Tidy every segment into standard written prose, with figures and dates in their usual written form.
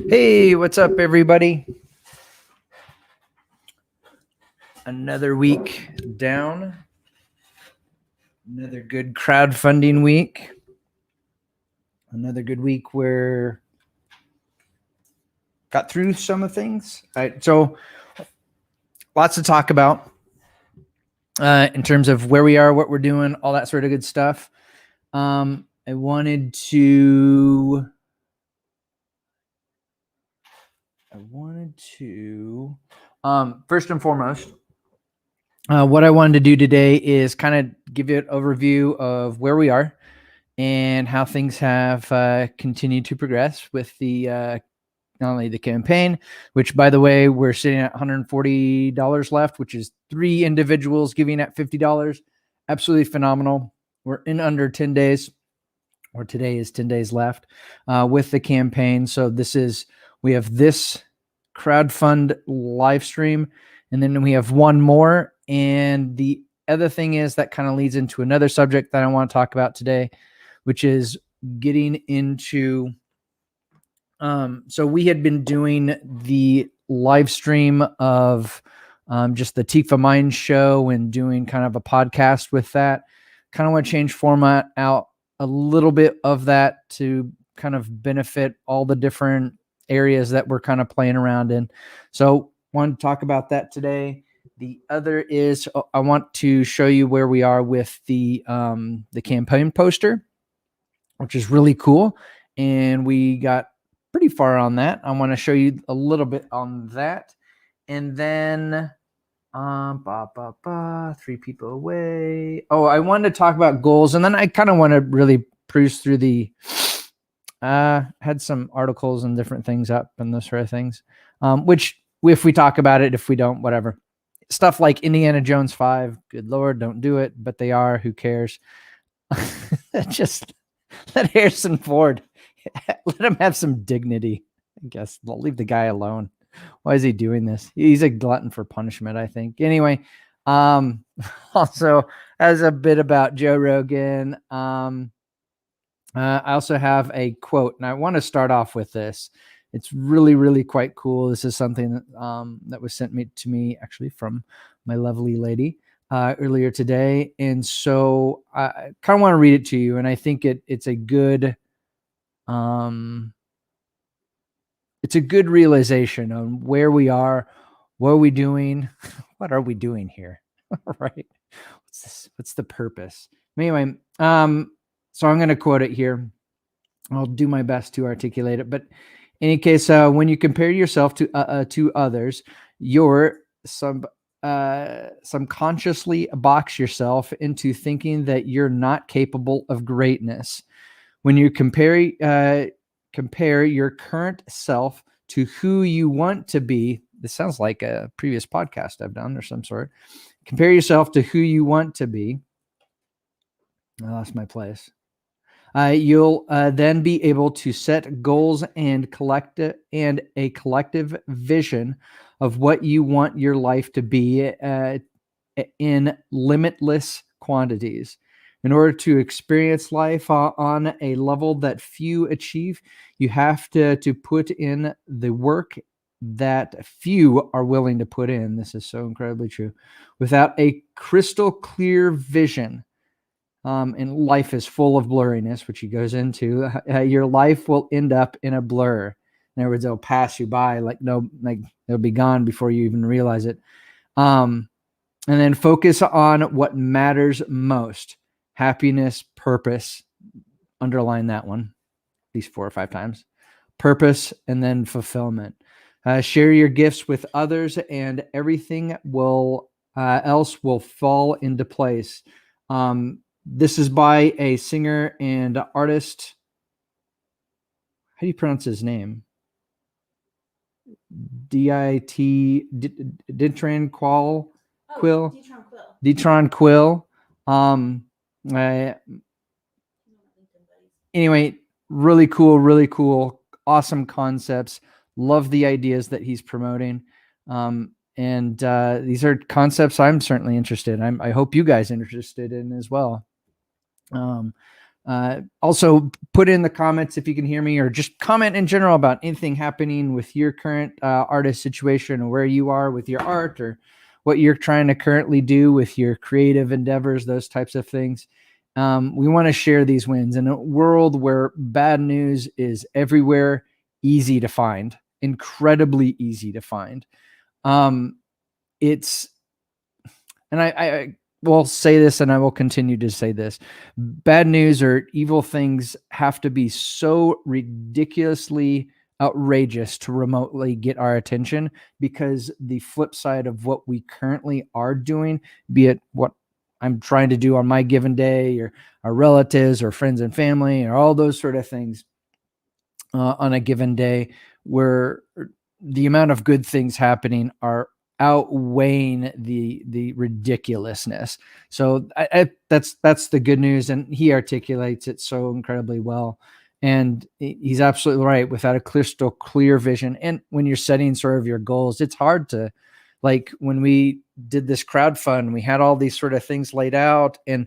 Hey, what's up, everybody? Another week down. Another good crowdfunding week. Another good week where got through some of things. All right, so lots to talk about in terms of where we are, what we're doing, all that sort of good stuff. I wanted to first and foremost, what I wanted to do today is kind of give you an overview of where we are and how things have continued to progress with the not only the campaign, which, by the way, we're sitting at $140 left, which is 3 individuals giving at $50. Absolutely phenomenal. We're in under 10 days, or today is 10 days left with the campaign. So we have this crowdfund live stream, and then we have one more. And the other thing is that kind of leads into another subject that I want to talk about today, which is getting into so we had been doing the live stream of just the Tifa Mind show and doing kind of a podcast with that. Kind of want to change format out a little bit of that to kind of benefit all the different areas that we're kind of playing around in. So want to talk about that today. The other is I want to show you where we are with the campaign poster, which is really cool. And we got pretty far on that. I want to show you a little bit on that. And then 3 people away. Oh, I wanted to talk about goals. And then I kind of want to really cruise through had some articles and different things up and those sort of things. Which if we talk about it, if we don't, whatever. Stuff like Indiana Jones 5, good Lord, don't do it, but they are, who cares? Just let Harrison Ford, let him have some dignity. I guess I'll leave the guy alone. Why is he doing this? He's a glutton for punishment, I think. Anyway, also as a bit about Joe Rogan, I also have a quote, and I want to start off with this. It's really, really quite cool. This is something that was sent to me actually from my lovely lady earlier today. And so I kind of want to read it to you. And I think it's a good realization on where we are, what are we doing, what are we doing here, right? What's the purpose? Anyway, so I'm going to quote it here. I'll do my best to articulate it, but in any case, when you compare yourself to others, you're subconsciously box yourself into thinking that you're not capable of greatness. When you compare your current self to who you want to be, this sounds like a previous podcast I've done or some sort. Compare yourself to who you want to be. I lost my place. You'll then be able to set goals and a collective vision of what you want your life to be in limitless quantities. In order to experience life on a level that few achieve, you have to put in the work that few are willing to put in. This is so incredibly true. Without a crystal clear vision, and life is full of blurriness, which he goes into, your life will end up in a blur. In other words, it'll pass you by it'll be gone before you even realize it. And then focus on what matters most: happiness, purpose. Underline that one at least 4 or 5 times. Purpose, and then fulfillment. Share your gifts with others, and everything else will fall into place. This is by a singer and artist. How do you pronounce his name? D-I-T, Ditran Quill. Detron Quill. Anyway, really cool, awesome concepts. Love the ideas that he's promoting. And these are concepts I'm certainly interested in. I hope you guys are interested in as well. Also, put in the comments if you can hear me, or just comment in general about anything happening with your current artist situation, or where you are with your art, or what you're trying to currently do with your creative endeavors, those types of things. We want to share these wins in a world where bad news is everywhere, easy to find, incredibly easy to find. It's, and I will say this, and I will continue to say this: bad news or evil things have to be so ridiculously outrageous to remotely get our attention, because the flip side of what we currently are doing, be it what I'm trying to do on my given day, or our relatives or friends and family, or all those sort of things on a given day, where the amount of good things happening are outweighing the ridiculousness. So that's the good news, and he articulates it so incredibly well. And he's absolutely right. Without a crystal clear vision, and when you're setting sort of your goals, it's hard to, like when we did this crowdfund, we had all these sort of things laid out, and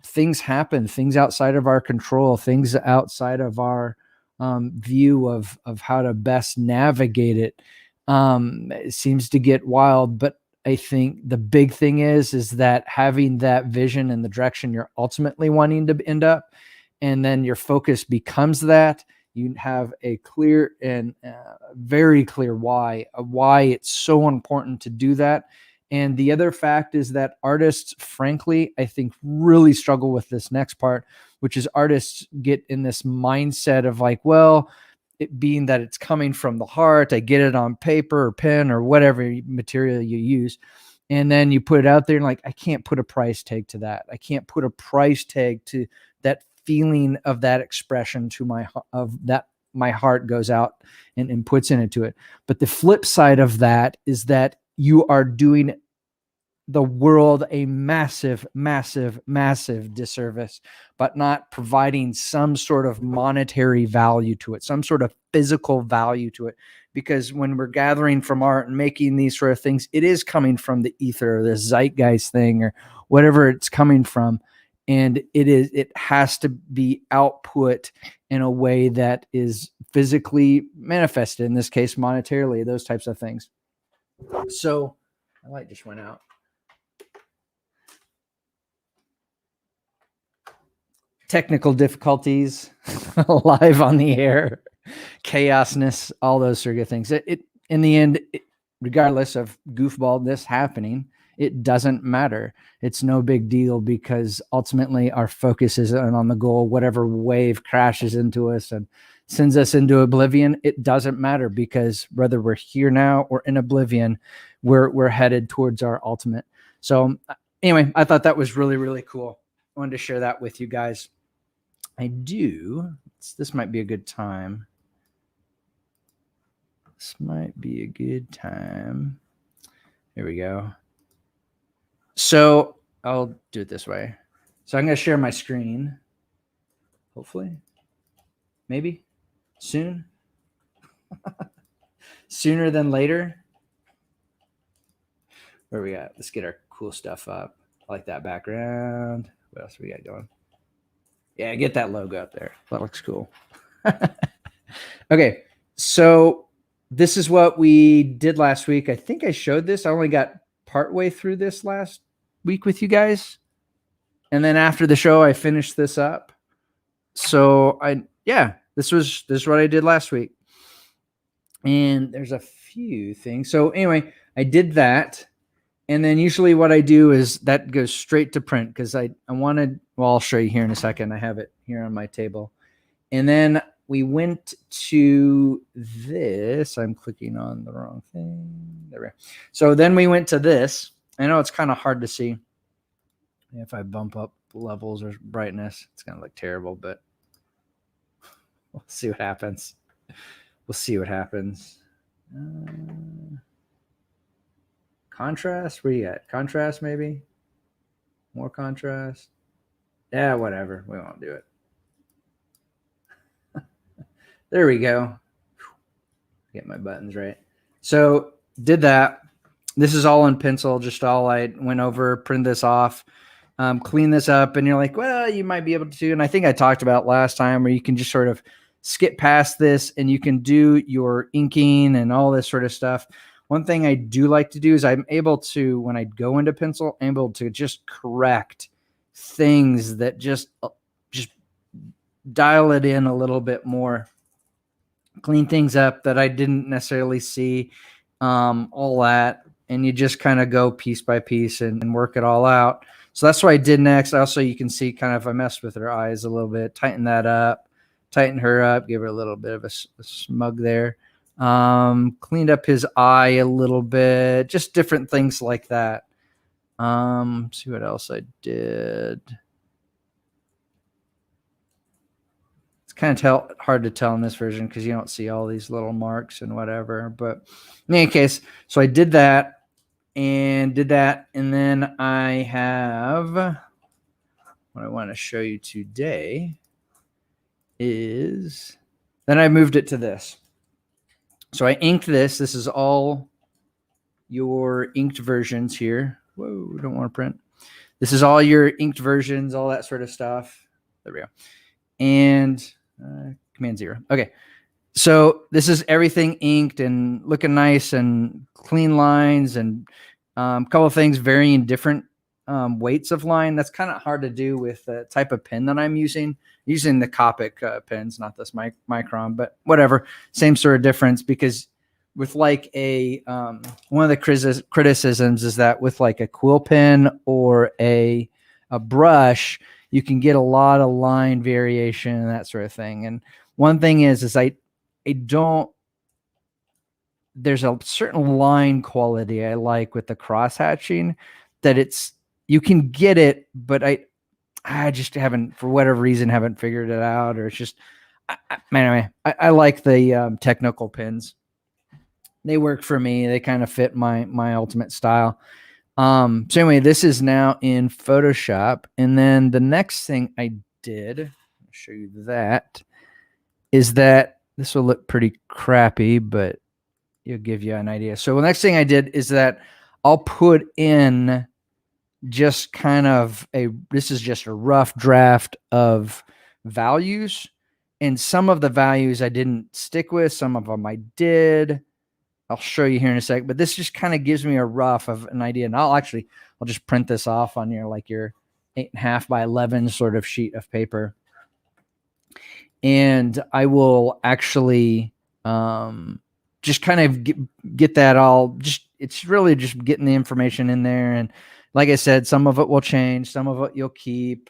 things happen, things outside of our control, things outside of our view of how to best navigate it. It seems to get wild, but I think the big thing is that having that vision and the direction you're ultimately wanting to end up, and then your focus becomes that. You have a clear and very clear why it's so important to do that. And the other fact is that artists, frankly, I think really struggle with this next part, which is artists get in this mindset of like, well, it being that it's coming from the heart, I get it on paper or pen or whatever material you use. And then you put it out there and like, I can't put a price tag to that. I can't put a price tag to that feeling of that expression to my heart goes out and puts into it. But the flip side of that is that you are doing the world a massive, massive, massive disservice, but not providing some sort of monetary value to it, some sort of physical value to it. Because when we're gathering from art and making these sort of things, it is coming from the ether or the zeitgeist thing or whatever it's coming from. And it has to be output in a way that is physically manifested, in this case, monetarily, those types of things. So my light just went out. Technical difficulties, live on the air, chaosness, all those sort of things. It in the end, regardless of goofballness happening, it doesn't matter. It's no big deal, because ultimately our focus is on the goal. Whatever wave crashes into us and sends us into oblivion, it doesn't matter, because whether we're here now or in oblivion, we're headed towards our ultimate. So anyway, I thought that was really, really cool. I wanted to share that with you guys. This might be a good time. Here we go. So I'll do it this way. So I'm going to share my screen. Hopefully. Maybe. Soon. Sooner than later. Where we at? Let's get our cool stuff up. I like that background. What else we got going? Yeah, get that logo up there. That looks cool. Okay, so this is what we did last week. I think I showed this. I only got partway through this last week with you guys. And then after the show, I finished this up. So this is what I did last week. And there's a few things. So anyway, I did that. And then usually what I do is that goes straight to print, because I wanted, well, I'll show you here in a second. I have it here on my table. And then we went to this. I'm clicking on the wrong thing. There we go. So then we went to this. I know it's kind of hard to see. If I bump up levels or brightness, it's going to look terrible, but we'll see what happens. Contrast? Where you at? Contrast, maybe? More contrast? Yeah, whatever. We won't do it. There we go. Get my buttons right. So did that. This is all in pencil, just all I went over, print this off, clean this up, and you're like, well, you might be able to. And I think I talked about last time where you can just sort of skip past this and you can do your inking and all this sort of stuff. One thing I do like to do is I'm able to, when I go into pencil, I'm able to just correct things that just dial it in a little bit more, clean things up that I didn't necessarily see, all that. And you just kind of go piece by piece and work it all out. So that's what I did next. Also, you can see kind of I messed with her eyes a little bit, tighten that up, tighten her up, give her a little bit of a smug there. Cleaned up his eye a little bit, just different things like that. See what else I did. It's kind of hard to tell in this version because you don't see all these little marks and whatever. But in any case, so I did that, and then I have what I want to show you today is then I moved it to this. So I inked this. This is all your inked versions here. Whoa, don't want to print. This is all your inked versions, all that sort of stuff. There we go. And Command 0. Okay. So this is everything inked and looking nice and clean lines and a couple of things varying different weights of line. That's kind of hard to do with the type of pen that I'm using. Using the Copic pens, not this Micron, but whatever. Same sort of difference, because with like a one of the criticisms is that with like a quill pen or a brush, you can get a lot of line variation and that sort of thing. And one thing is I don't, there's a certain line quality I like with the cross hatching that you can get it, but I just haven't, for whatever reason, haven't figured it out, or it's just, anyway, I like the technical pins. They work for me. They kind of fit my ultimate style. So anyway, this is now in Photoshop. And then the next thing I did, I'll show you that, is that this will look pretty crappy, but it'll give you an idea. So the next thing I did is that I'll put in just kind of this is just a rough draft of values. And some of the values I didn't stick with, some of them I did. I'll show you here in a sec, but this just kind of gives me a rough of an idea. And I'll just print this off on your 8.5 by 11 sort of sheet of paper. And I will actually just kind of get that all, it's really just getting the information in there. And like I said, some of it will change, some of it you'll keep.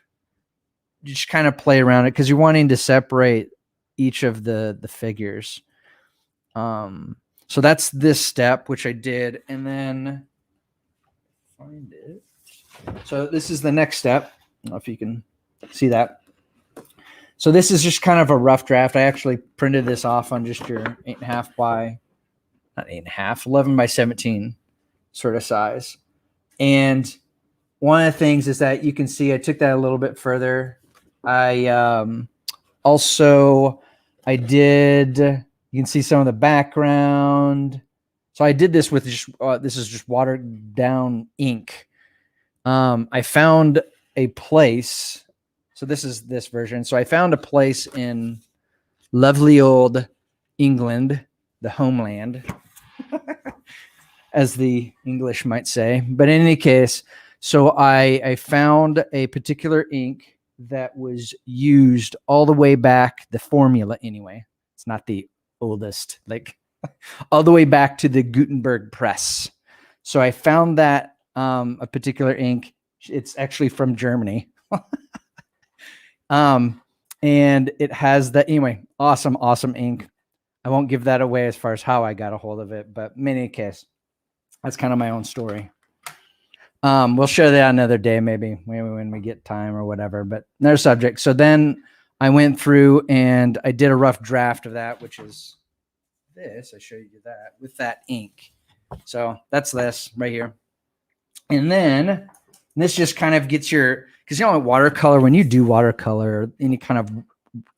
Just kind of play around it because you're wanting to separate each of the figures. So that's this step, which I did. And then find it. So this is the next step. I don't know if you can see that. So this is just kind of a rough draft. I actually printed this off on just your 8.5 by, not 8.5, 11 by 17 sort of size. And one of the things is that you can see I took that a little bit further. I did, you can see some of the background. So I did this with just, this is just watered down ink. I found a place. So this is this version. So I found a place in lovely old England, the homeland, as the English might say. But in any case, so I found a particular ink that was used all the way back, the formula anyway. It's not the oldest, all the way back to the Gutenberg press. So I found that a particular ink. It's actually from Germany. And it has that, anyway, awesome ink. I won't give that away as far as how I got a hold of it, but in any case, that's kind of my own story. We'll share that another day, maybe when we get time or whatever, but another subject. So then I went through and I did a rough draft of that, which is this. I show you that with that ink. So that's this right here. And then this just kind of gets your, because watercolor, when you do watercolor, any kind of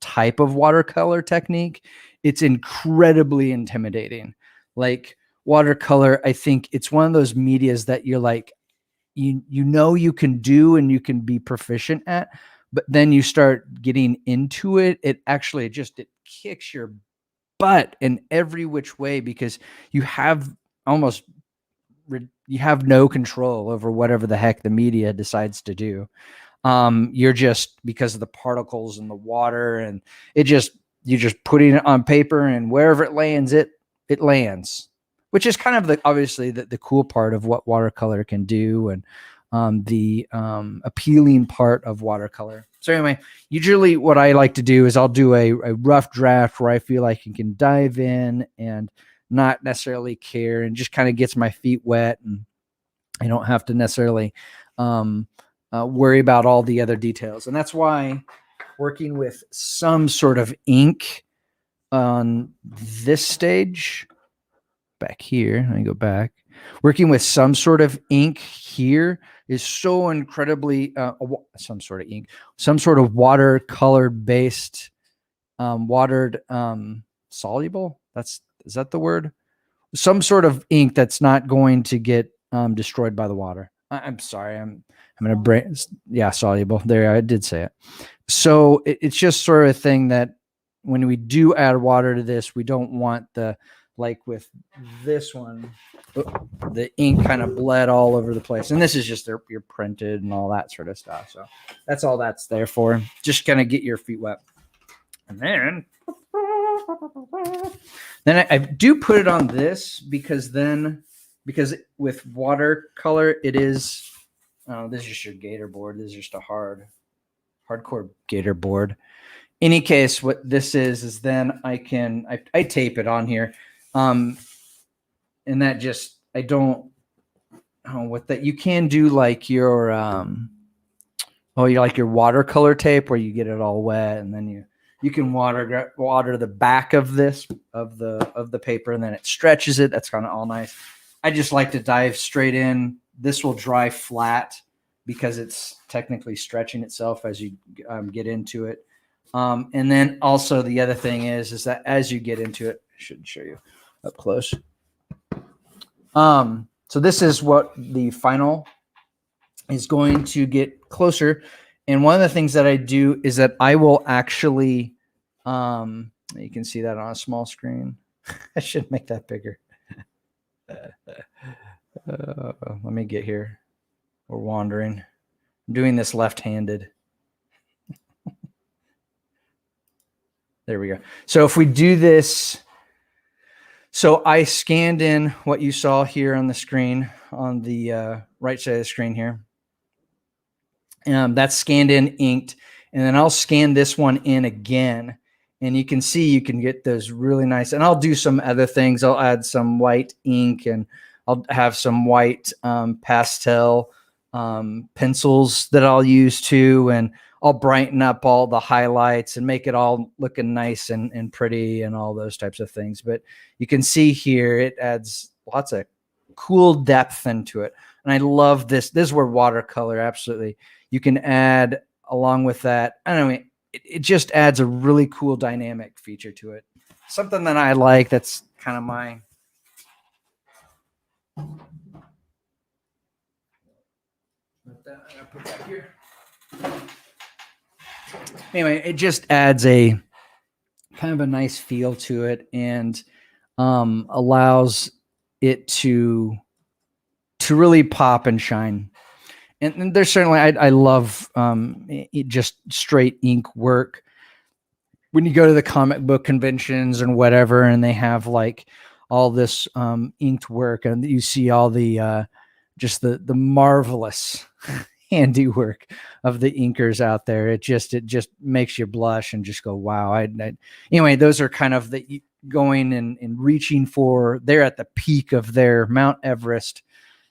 type of watercolor technique, it's incredibly intimidating. Like watercolor, I think it's one of those medias that you're like, you can do and you can be proficient at, but then you start getting into it, it kicks your butt in every which way, because you have almost you have no control over whatever the heck the media decides to do. You're just, because of the particles in the water, and you're just putting it on paper, and wherever it lands, it lands, which is kind of obviously the cool part of what watercolor can do, and the appealing part of watercolor. So anyway, usually what I like to do is I'll do a rough draft where I feel like you can dive in and not necessarily care, and just kind of gets my feet wet, and I don't have to necessarily worry about all the other details. And that's why working with some sort of ink on this stage back here, let me go back, working with some sort of ink here is so incredibly some sort of watercolor based watered soluble, is that the word? Some sort of ink that's not going to get destroyed by the water. I'm sorry, I'm gonna brain. Yeah, soluble. There, I did say it. So it's just sort of a thing that when we do add water to this, we don't want like with this one, the ink kind of bled all over the place. And this is just your printed and all that sort of stuff. So that's all that's there for. Just kind of get your feet wet. And then I do put it on this, because with watercolor, it is, this is just your gator board. This is just a hardcore gator board. Any case, what this is then I tape it on here. And that just, I don't, what that you can do, like your, you like your watercolor tape where you get it all wet, and then you can water the back of the paper, and then it stretches it. That's kind of all nice. I just like to dive straight in. This will dry flat because it's technically stretching itself as you get into it. And then also the other thing is that as you get into it, I should show you up close. So this is what the final is going to get closer. And one of the things that I do is that I will actually, you can see that on a small screen. I should make that bigger. Let me get here. We're wandering. I'm doing this left-handed. There we go. So if we do this, so I scanned in what you saw here on the screen, on the right side of the screen here. That's scanned in, inked, and then I'll scan this one in again. And you can see, you can get those really nice. And I'll do some other things. I'll add some white ink, and I'll have some white pastel pencils that I'll use too. And I'll brighten up all the highlights and make it all looking nice and pretty and all those types of things. But you can see here, it adds lots of cool depth into it. And I love this. This is where watercolor, absolutely. You can add along with that. I don't know. It just adds a really cool dynamic feature to it. Something that I like. That's kind of my. Put that here. Anyway, it just adds a kind of a nice feel to it, and allows it to really pop and shine. And there's certainly, I love just straight ink work. When you go to the comic book conventions and whatever, and they have like all this inked work, and you see all the just the marvelous handiwork of the inkers out there. It just makes you blush and just go, wow. Anyway, those are kind of the going and reaching for, they're at the peak of their Mount Everest,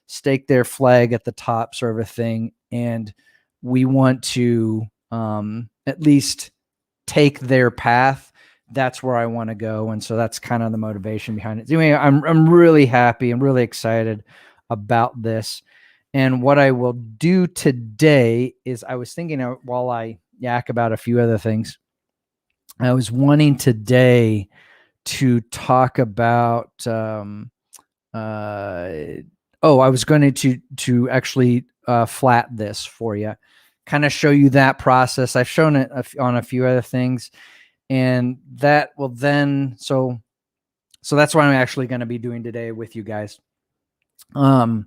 stake their flag at the top sort of a thing. And we want to at least take their path. That's where I want to go. And so that's kind of the motivation behind it. Anyway, I'm really happy. I'm really excited about this. And what I will do today is, I was thinking while I yak about a few other things, I was wanting today to talk about, I was going to actually flat this for you, kind of show you that process. I've shown it on a few other things, and that will then, so that's what I'm actually going to be doing today with you guys. And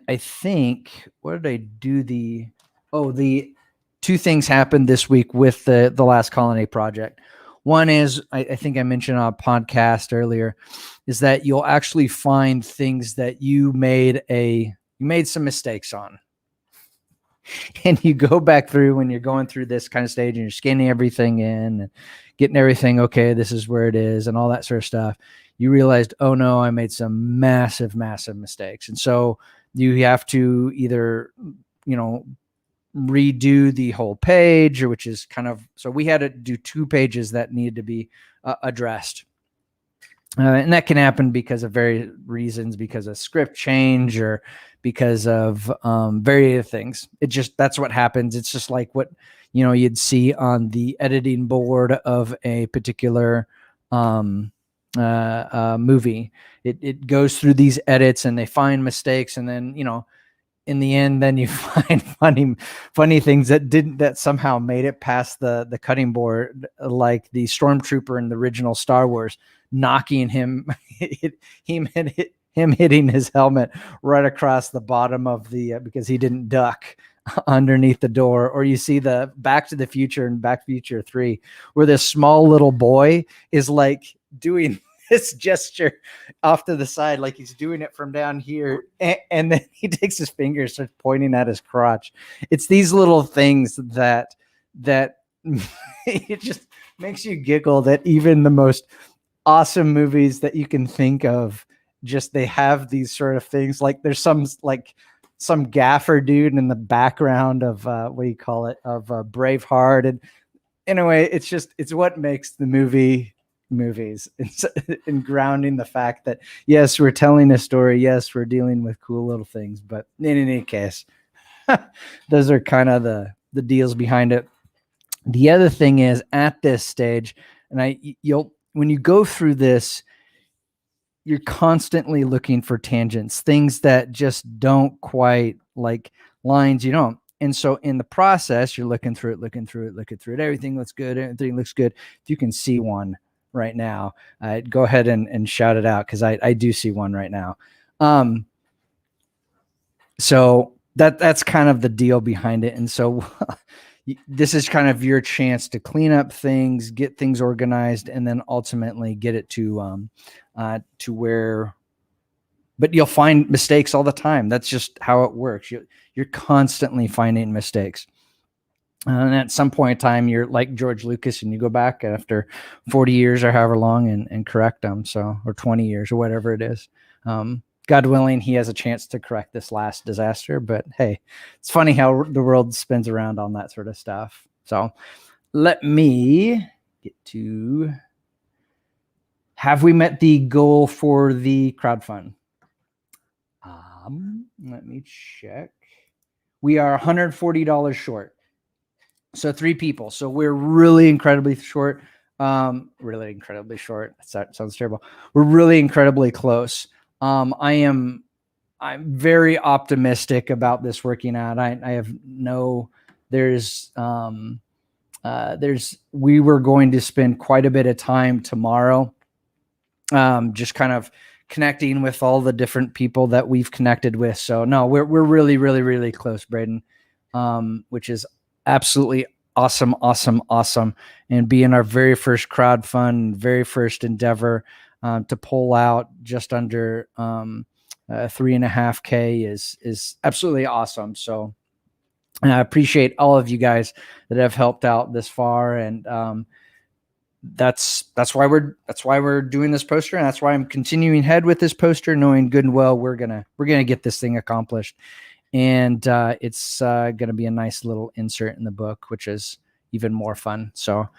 I think, what did I do? The two things happened this week with the Last Colony project. One is, I think I mentioned on a podcast earlier, is that you'll actually find things that you made some mistakes on. And you go back through when you're going through this kind of stage and you're scanning everything in and getting everything, okay, this is where it is and all that sort of stuff. You realized, oh no, I made some massive, massive mistakes. And so you have to either, redo the whole page, which is kind of, so we had to do 2 pages that needed to be addressed. And that can happen because of various reasons, because of script change or because of various things. That's what happens. It's just like what, you'd see on the editing board of a particular movie. It goes through these edits and they find mistakes, and then, in the end, then you find funny things that somehow made it past the cutting board, like the stormtrooper in the original Star Wars knocking him, him hitting his helmet right across the bottom of the because he didn't duck underneath the door. Or you see the Back to the Future and Back to the Future 3, where this small little boy is like doing this gesture off to the side, like he's doing it from down here, and then he takes his finger, starts pointing at his crotch. It's these little things that it just makes you giggle, that even the most awesome movies that you can think of, just they have these sort of things. Like there's some gaffer dude in the background of of Braveheart, and anyway, it's what makes the movies and grounding the fact that, yes, we're telling a story, yes, we're dealing with cool little things, but in any case, those are kind of the deals behind it. The other thing is, at this stage, and when you go through this, you're constantly looking for tangents, things that just don't quite, like lines you don't. And so in the process, you're looking through it. Everything looks good. If you can see one right now, go ahead and shout it out, because I do see one right now. So that's kind of the deal behind it. And so this is kind of your chance to clean up things, get things organized, and then ultimately get it to where, but you'll find mistakes all the time. That's just how it works. You're constantly finding mistakes. And at some point in time, you're like George Lucas, and you go back after 40 years or however long and correct them. So, or 20 years or whatever it is. God willing, he has a chance to correct this last disaster. But hey, it's funny how the world spins around on that sort of stuff. So let me get to, have we met the goal for the crowdfund? Let me check. We are $140 short. So 3 people. So we're really incredibly short. Really incredibly short. That sounds terrible. We're really incredibly close. I'm very optimistic about this working out. We were going to spend quite a bit of time tomorrow, just kind of connecting with all the different people that we've connected with. So no, we're really, really, really close, Braden, which is absolutely awesome. And being our very first crowdfund, very first endeavor, to pull out just under 3.5K is absolutely awesome. So I appreciate all of you guys that have helped out this far, and that's why we're doing this poster, and that's why I'm continuing ahead with this poster, knowing good and well we're gonna get this thing accomplished. And it's going to be a nice little insert in the book, which is even more fun. So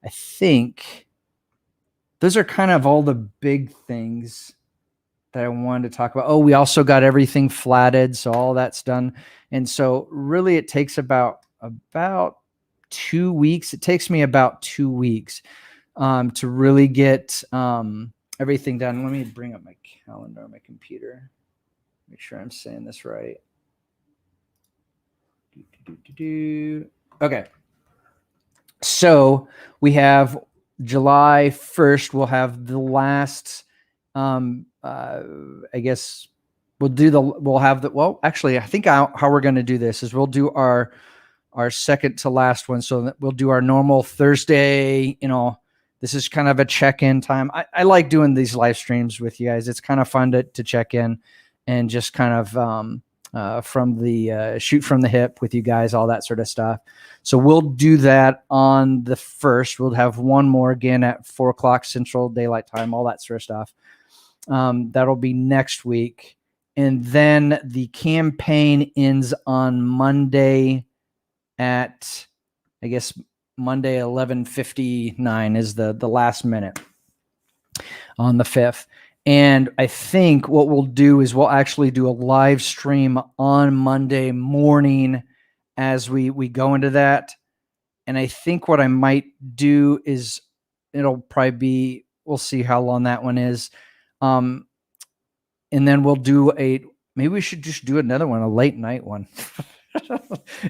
I think those are kind of all the big things that I wanted to talk about. Oh, we also got everything flatted, so all that's done. And so really it takes about 2 weeks. It takes me about 2 weeks to really get everything done. Let me bring up my calendar on my computer. Make sure I'm saying this right. Okay. So we have July 1st. We'll have the last, I guess actually, I think how we're going to do this is we'll do our second to last one. So we'll do our normal Thursday, this is kind of a check-in time. I like doing these live streams with you guys. It's kind of fun to check in and just kind of from the shoot from the hip with you guys, all that sort of stuff. So we'll do that on the 1st. We'll have one more again at 4:00 Central Daylight Time, all that sort of stuff. That'll be next week. And then the campaign ends on Monday at, I guess, Monday 11:59 is the last minute on the 5th. And I think what we'll do is we'll actually do a live stream on Monday morning as we go into that. And I think what I might do is it'll probably be, we'll see how long that one is. And then we'll do maybe we should just do another one, a late night one.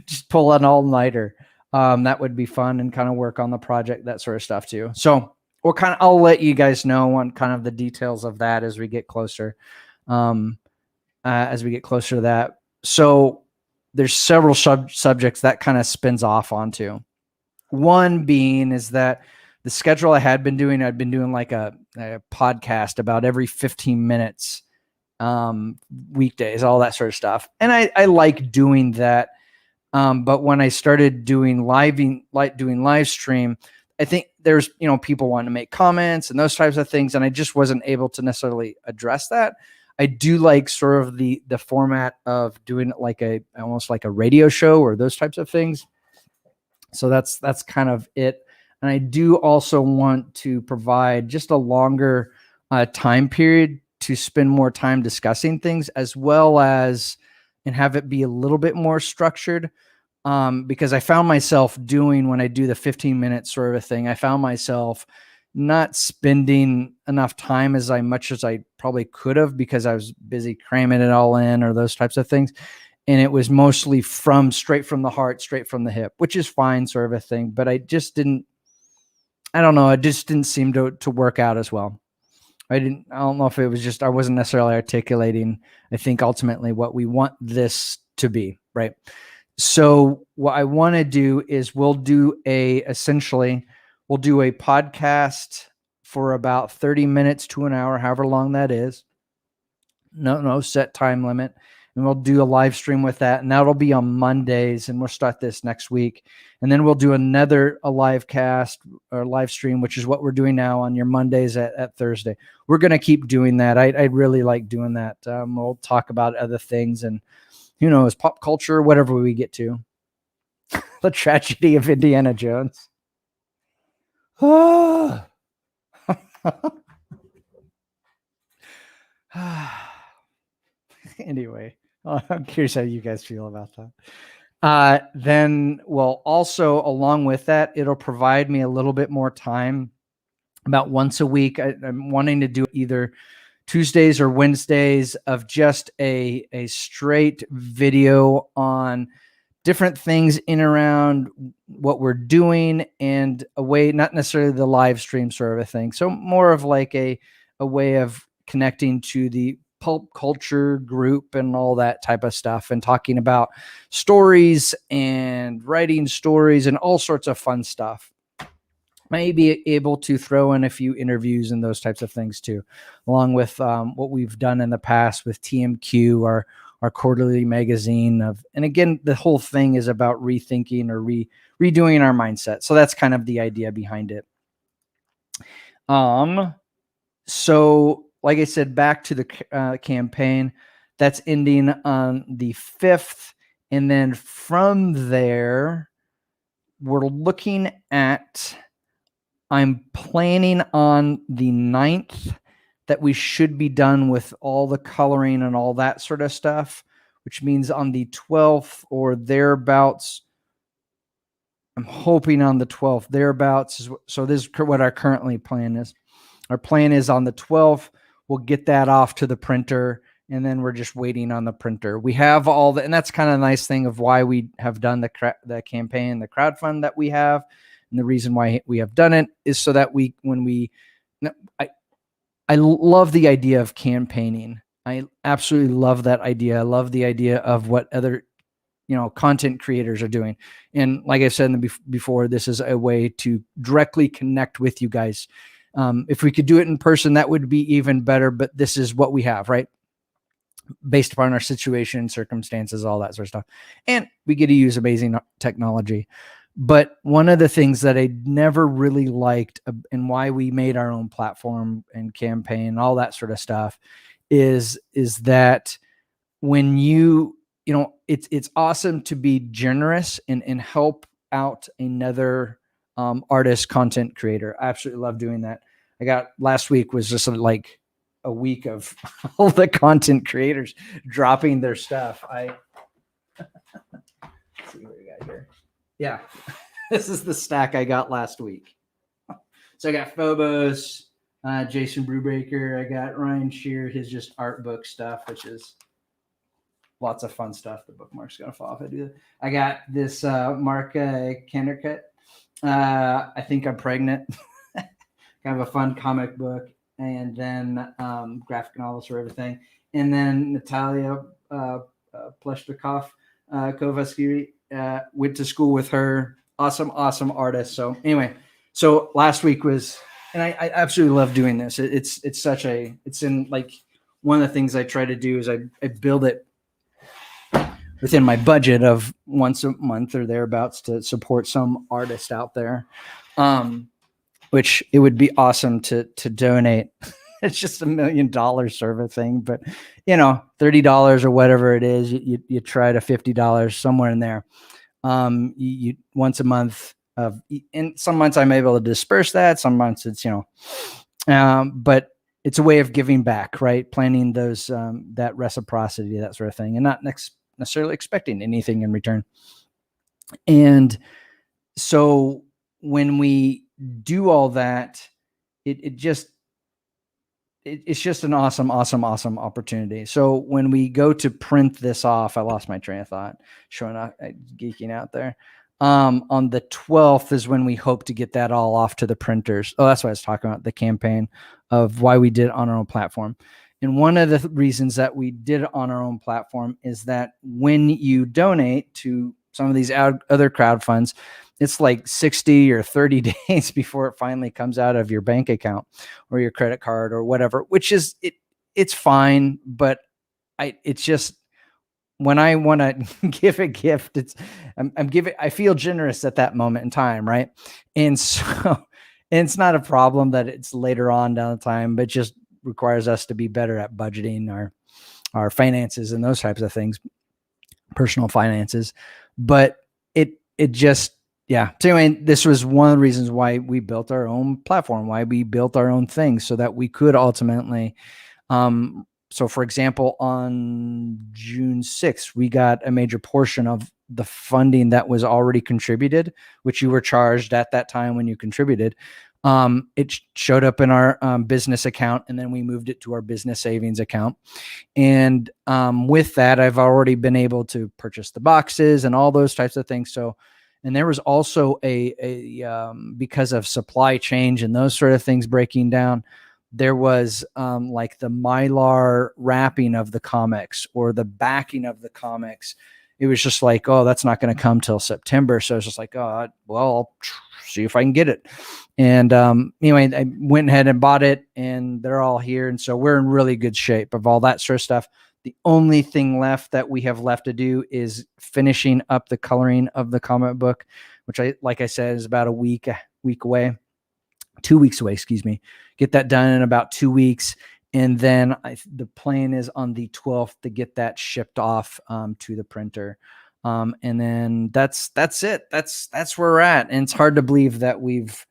Just pull an all-nighter. That would be fun and kind of work on the project, that sort of stuff too. So I'll let you guys know on kind of the details of that as we get closer. As we get closer to that. So there's several subjects that kind of spins off onto. One being is that the schedule I'd been doing like a podcast about every 15 minutes, weekdays, all that sort of stuff. And I like doing that. But when I started doing live stream, I think there's, people wanting to make comments and those types of things. And I just wasn't able to necessarily address that. I do like sort of the format of doing it like almost like a radio show or those types of things. So that's kind of it. And I do also want to provide just a longer time period to spend more time discussing things, as well as and have it be a little bit more structured. Because I found myself when I do the 15-minute sort of a thing, I found myself not spending enough time as much as I probably could have, because I was busy cramming it all in or those types of things. And it was mostly straight from the heart, straight from the hip, which is fine sort of a thing. But I don't know. It just didn't seem to work out as well. I don't know if it was just, I wasn't necessarily articulating, I think ultimately what we want this to be. Right. So what I want to do is we'll do a podcast for about 30 minutes to an hour, however long that is. No set time limit. And we'll do a live stream with that. And that'll be on Mondays. And we'll start this next week. And then we'll do a live cast or live stream, which is what we're doing now on your Mondays at Thursday. We're going to keep doing that. I really like doing that. We'll talk about other things and, pop culture, whatever we get to. The tragedy of Indiana Jones. Anyway, I'm curious how you guys feel about that. Then, also along with that, it'll provide me a little bit more time. About once a week, I'm wanting to do either Tuesdays or Wednesdays of just a straight video on different things in around what we're doing, and a way, not necessarily the live stream sort of a thing. So more of like a way of connecting to the pulp culture group and all that type of stuff, and talking about stories and writing stories and all sorts of fun stuff. May be able to throw in a few interviews and those types of things too, along with what we've done in the past with TMQ, our quarterly magazine and again, the whole thing is about rethinking or redoing our mindset. So that's kind of the idea behind it. So like I said, back to the campaign that's ending on the 5th. And then from there, we're looking at, I'm planning on the 9th that we should be done with all the coloring and all that sort of stuff, which means on the 12th or thereabouts, I'm hoping on the 12th thereabouts. So this is what our currently plan is. Our plan is on the 12th, we'll get that off to the printer and then we're just waiting on the printer. We have all the, and that's kind of a nice thing of why we have done the campaign, the crowdfund that we have. And the reason why we have done it is so that I love the idea of campaigning. I absolutely love that idea. I love the idea of what other, content creators are doing. And like I said before, this is a way to directly connect with you guys. If we could do it in person, that would be even better, but this is what we have, right? Based upon our situation, circumstances, all that sort of stuff. And we get to use amazing technology. But one of the things that I never really liked and why we made our own platform and campaign, all that sort of stuff is that when it's awesome to be generous and help out another artist, content creator. I absolutely love doing that. Last week was just like a week of all the content creators dropping their stuff. Let's see what we got here. Yeah, this is the stack I got last week. So I got Phobos, Jason Brubaker. I got Ryan Shear, his just art book stuff, which is lots of fun stuff. The bookmark's gonna fall off. I got this Mark Kennercut. I think I'm pregnant. Kind of a fun comic book, and then graphic novels for everything. And then Natalia Pleshnikov Kovaskiri, went to school with her. Awesome artist. So anyway, so last week was, and I absolutely love doing this. It's in like one of the things I try to do is I build it within my budget of once a month or thereabouts to support some artist out there. Which it would be awesome to donate. It's just $1 million sort of thing, but $30 or whatever it is, you try to $50 somewhere in there. You once a month and some months I'm able to disperse that. Some months it's, but it's a way of giving back, right? Planning those, that reciprocity, that sort of thing, and not necessarily expecting anything in return. And so when we do all that, it's just an awesome opportunity. So when we go to print this off, I lost my train of thought, showing up, geeking out there. On the 12th is when we hope to get that all off to the printers. Oh, that's what I was talking about, the campaign of why we did it on our own platform. And one of the reasons that we did it on our own platform is that when you donate to some of these other crowd funds, it's like 60 or 30 days before it finally comes out of your bank account or your credit card or whatever, which is it's fine. But it's just, when I want to give a gift, I feel generous at that moment in time. Right. And so, and it's not a problem that it's later on down the time, but just requires us to be better at budgeting our finances and those types of things, personal finances. But it just, yeah. So anyway, this was one of the reasons why we built our own platform, why we built our own thing, so that we could ultimately, so for example, on June 6th, we got a major portion of the funding that was already contributed, which you were charged at that time when you contributed. It showed up in our business account, and then we moved it to our business savings account. And with that, I've already been able to purchase the boxes and all those types of things. So, and there was also because of supply chain and those sort of things breaking down, there was like the Mylar wrapping of the comics or the backing of the comics. It was just like, oh, that's not going to come till September. So it's just like, oh, well, I'll see if I can get it. And anyway, I went ahead and bought it, and they're all here. And so we're in really good shape of all that sort of stuff. The only thing left that we have left to do is finishing up the coloring of the comic book, which like I said, is about a week away, 2 weeks away, excuse me. Get that done in about 2 weeks. And then the plan is on the 12th to get that shipped off to the printer. And then that's it. That's where we're at. And it's hard to believe that we've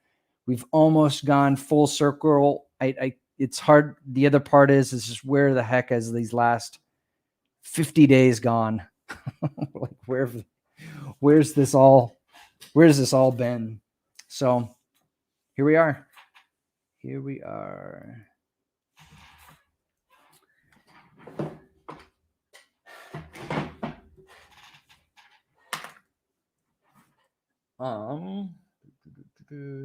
almost gone full circle. It's hard. The other part is just where the heck has these last 50 days gone? Like where's this all been? So here we are. Um,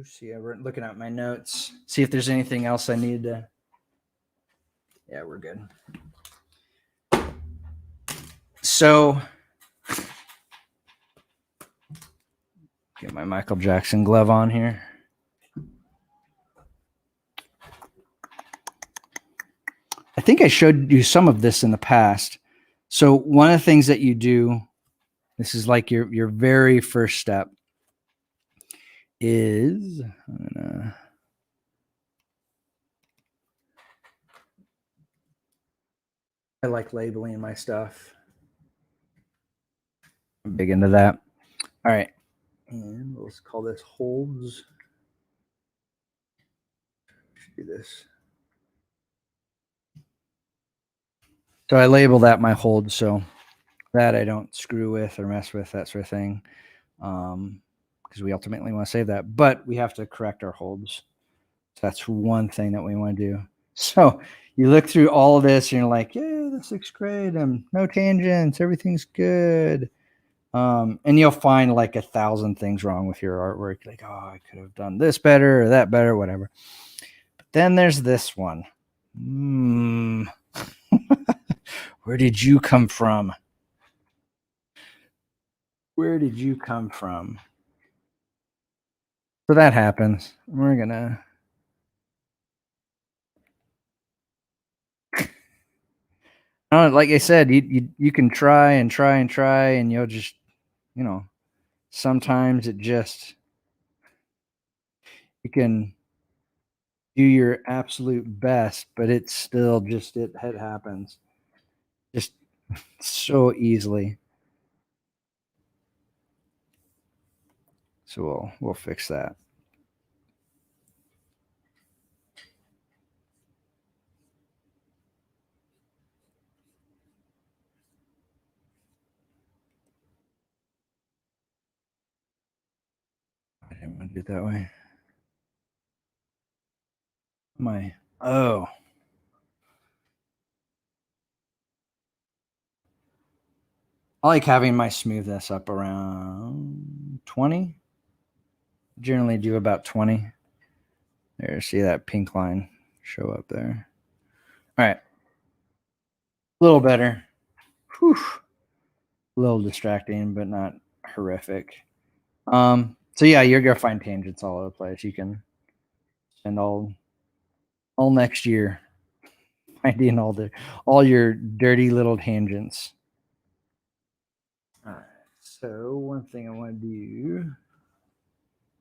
see, we're looking at my notes. See if there's anything else I need to. Yeah, we're good. So, get my Michael Jackson glove on here. I think I showed you some of this in the past. So, one of the things that you do, this is like your very first step, is I like labeling my stuff. I'm big into that. All right. And let's call this holds. Do this. So I label that my hold, so that I don't screw with or mess with, that sort of thing. Because we ultimately want to save that, but we have to correct our holds. So that's one thing that we want to do. So you look through all of this and you're like, yeah, this looks great. No tangents, everything's good. And you'll find like 1,000 things wrong with your artwork. Like, oh, I could have done this better or that better, whatever. But then there's this one. Where did you come from? Where did you come from? So that happens. We're gonna. Like I said, you can try and try and try, and you'll just, sometimes you can do your absolute best, but it's still just it happens just so easily. So we'll fix that. I didn't want to do it that way. Oh. I like having my smoothness up around 20. Generally do about 20. There, see that pink line show up there. All right. A little better. Whew. A little distracting, but not horrific. So yeah, you're gonna find tangents all over the place. You can spend all next year finding all your dirty little tangents. All right. So one thing I want to do,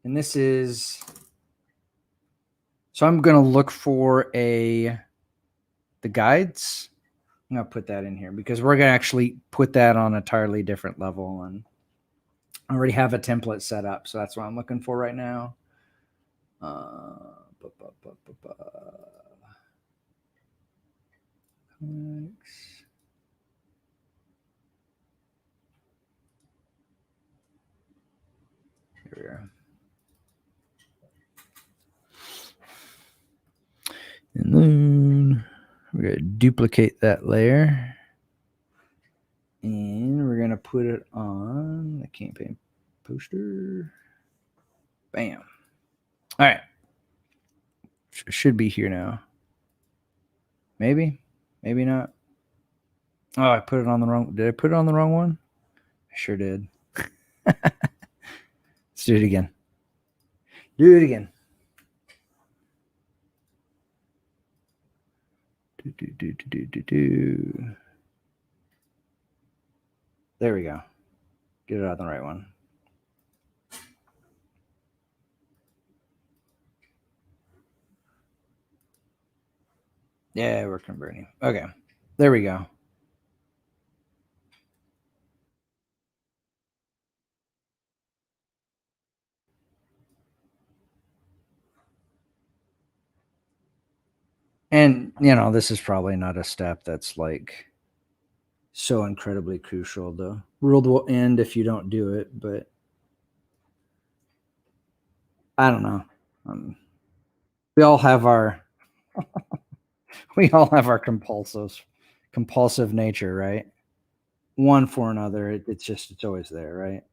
and this is, so I'm gonna look for the guides. I'm gonna put that in here because we're gonna actually put that on a entirely different level, and I already have a template set up, so that's what I'm looking for right now. Here we are. And then we're going to duplicate that layer. And we're going to put it on the campaign poster. Bam. All right. Should be here now. Maybe. Maybe not. Oh, I put it on the wrong. Did I put it on the wrong one? I sure did. Let's do it again. Do it again. There we go. Get it on the right one. Yeah, we're converting. Okay. There we go. And, this is probably not a step that's like so incredibly crucial. The world will end if you don't do it, but I don't know. We all have our compulsive nature, right? One for another. It's always there, right?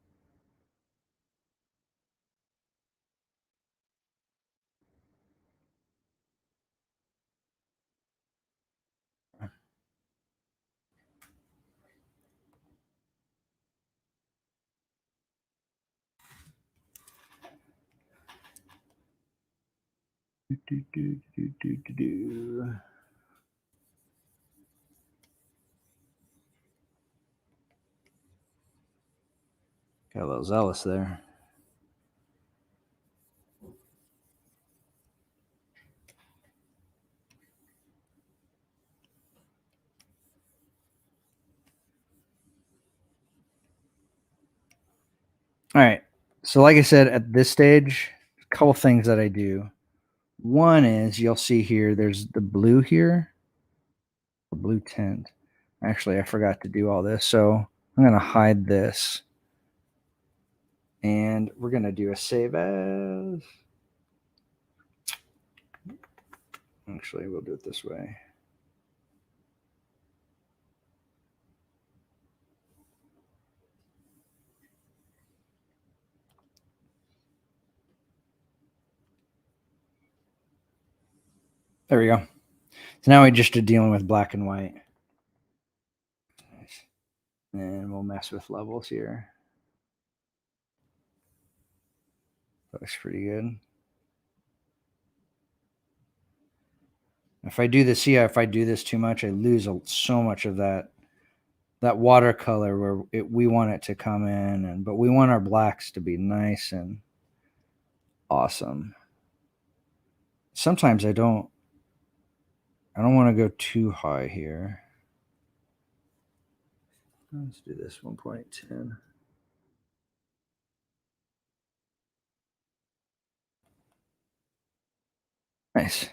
Do, do, do, do, do, do. Got a little zealous there. All right. So, like I said, at this stage, a couple things that I do. One is you'll see here, there's the blue here, the blue tint. Actually, I forgot to do all this. So, I'm going to hide this. And we're going to do a save as. Actually, we'll do it this way. There we go. So now we just are dealing with black and white. And we'll mess with levels here. That looks pretty good. If I do this, if I do this too much, I lose so much of that watercolor where we want it to come in, but we want our blacks to be nice and awesome. Sometimes I don't want to go too high here. Let's do this 1.10. Nice.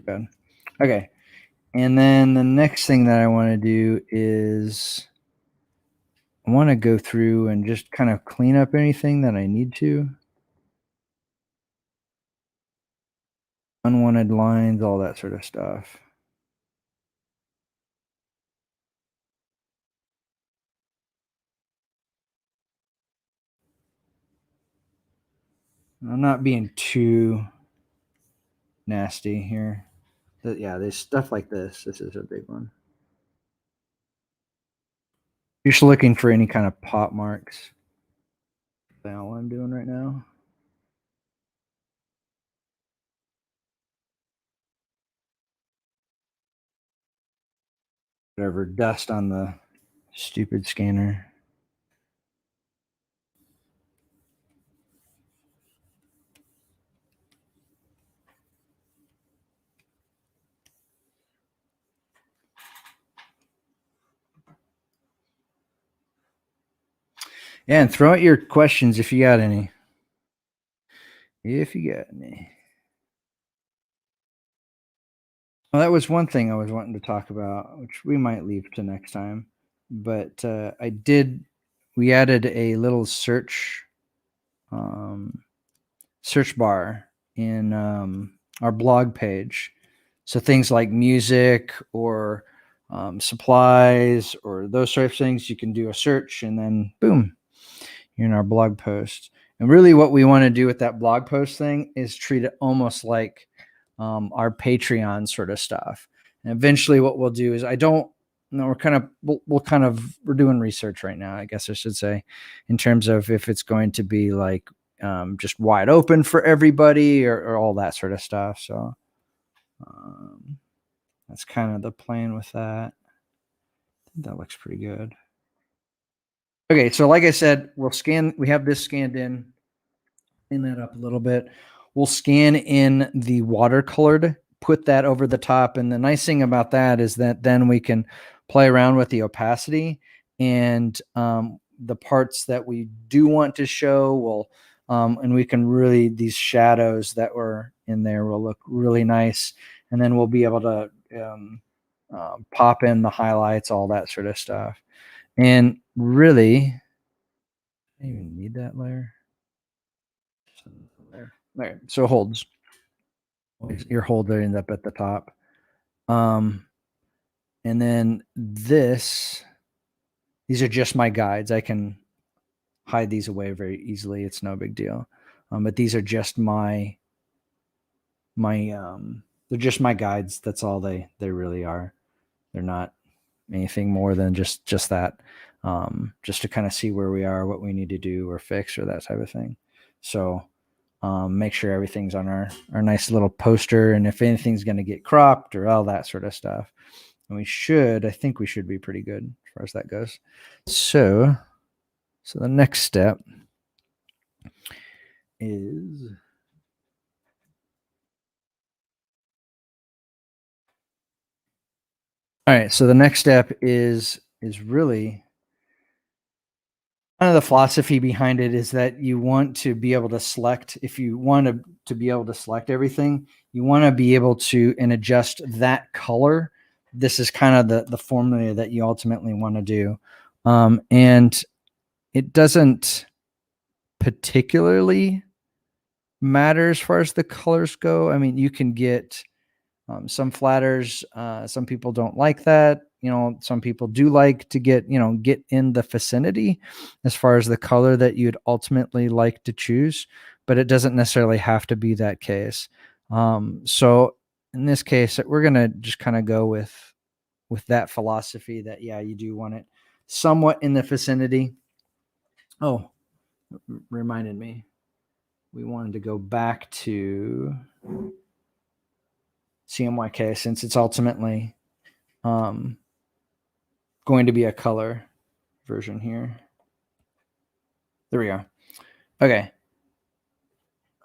Good. Okay. And then the next thing that I want to do is I want to go through and just kind of clean up anything that I need to. Unwanted lines, all that sort of stuff. I'm not being too nasty here. Yeah, there's stuff like this. This is a big one. Just looking for any kind of pop marks. That's all I'm doing right now. Whatever, dust on the stupid scanner. Yeah, and throw out your questions if you got any. If you got any. Well, that was one thing I was wanting to talk about, which we might leave to next time. But we added a little search bar in our blog page. So things like music or supplies or those sorts of things, you can do a search and then boom, you're in our blog post. And really what we want to do with that blog post thing is treat it almost like our Patreon sort of stuff. And eventually what we'll do is we're doing research right now, I guess I should say, in terms of if it's going to be like just wide open for everybody or all that sort of stuff. So that's kind of the plan with that. I think that looks pretty good. Okay, so like I said, we have this scanned in. Clean that up a little bit. We'll scan in the watercolored, put that over the top. And the nice thing about that is that then we can play around with the opacity and the parts that we do want to show and we can really, these shadows that were in there will look really nice. And then we'll be able to pop in the highlights, all that sort of stuff. And really, I don't even need that layer. There. All right. So it holds. Your holder ends up at the top. And then these are just my guides. I can hide these away very easily. It's no big deal. But these are just my they're just my guides. That's all they really are. They're not anything more than just that. Just to kind of see where we are, what we need to do or fix or that type of thing. So make sure everything's on our nice little poster, and if anything's going to get cropped or all that sort of stuff. And I think we should be pretty good as far as that goes. So the next step is all right. So the next step is really kind of the philosophy behind it is that you want to be able to select, if you want to be able to select everything, you want to be able to and adjust that color. This is kind of the formula that you ultimately want to do. And it doesn't particularly matter as far as the colors go. I mean, you can get some flatters. Some people don't like that. Some people do like to get in the vicinity as far as the color that you'd ultimately like to choose, but it doesn't necessarily have to be that case. So in this case, we're going to just kind of go with that philosophy that, yeah, you do want it somewhat in the vicinity. Oh, reminded me. We wanted to go back to CMYK since it's ultimately going to be a color version here. There we go. Okay.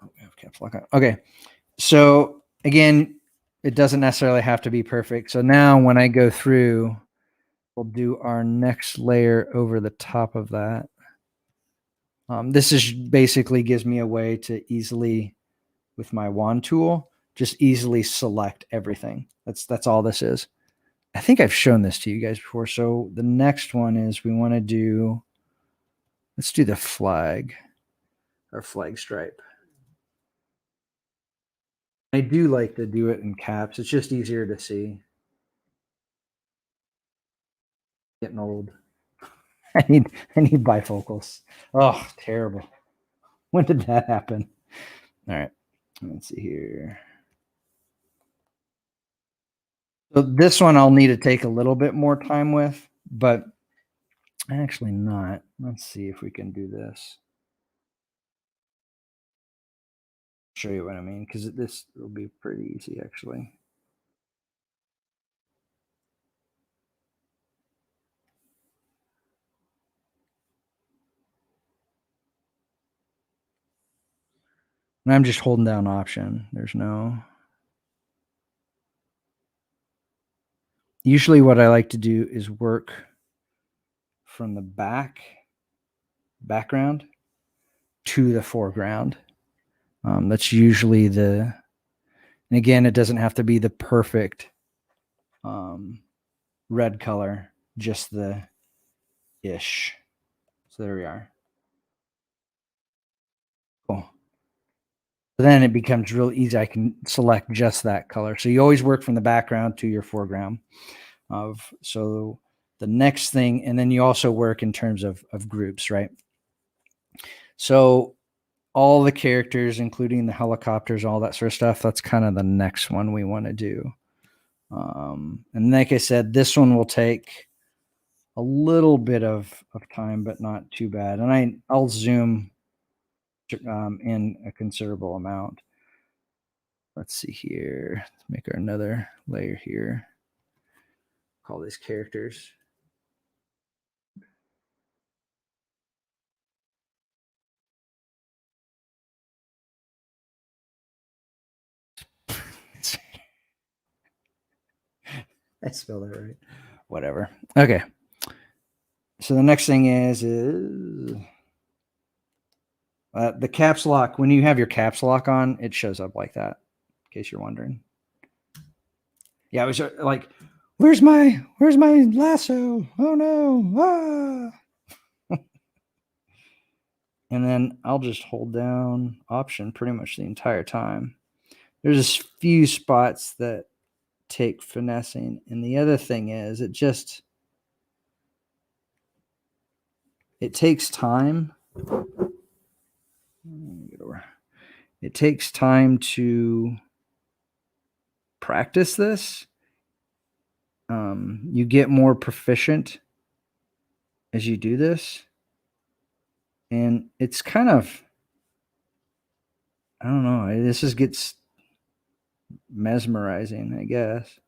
Oh, we have caps lock on. Okay. So again, it doesn't necessarily have to be perfect. So now when I go through, we'll do our next layer over the top of that. This is basically gives me a way to easily, with my wand tool, just easily select everything. That's all this is. I think I've shown this to you guys before. So the next one is we want to do, let's do the flag or flag stripe. I do like to do it in caps. It's just easier to see. Getting old. I need bifocals. Oh, terrible. When did that happen? All right. Let's see here. So this one I'll need to take a little bit more time with, but actually not. Let's see if we can do this. Show you what I mean, because this will be pretty easy actually. And I'm just holding down option. There's no. Usually what I like to do is work from the background to the foreground. That's usually and again, it doesn't have to be the perfect red color, just the ish. So there we are. Cool. So then it becomes real easy. I can select just that color. So you always work from the background to your foreground. So the next thing, and then you also work in terms of groups, right? So all the characters, including the helicopters, all that sort of stuff, that's kind of the next one we want to do. And like I said, this one will take a little bit of time, but not too bad. And I'll zoom in a considerable amount. Let's see here. Let's make another layer here. Call these characters. I spelled that right. Whatever. Okay. So the next thing is the caps lock. When you have your caps lock on, it shows up like that, in case you're wondering. Yeah, it was like, where's my lasso? Oh no. Ah. And then I'll just hold down option pretty much the entire time. There's a few spots that take finessing. And the other thing is it takes time. It takes time to practice this. You get more proficient as you do this. And it's kind of I don't know. This just gets mesmerizing, I guess.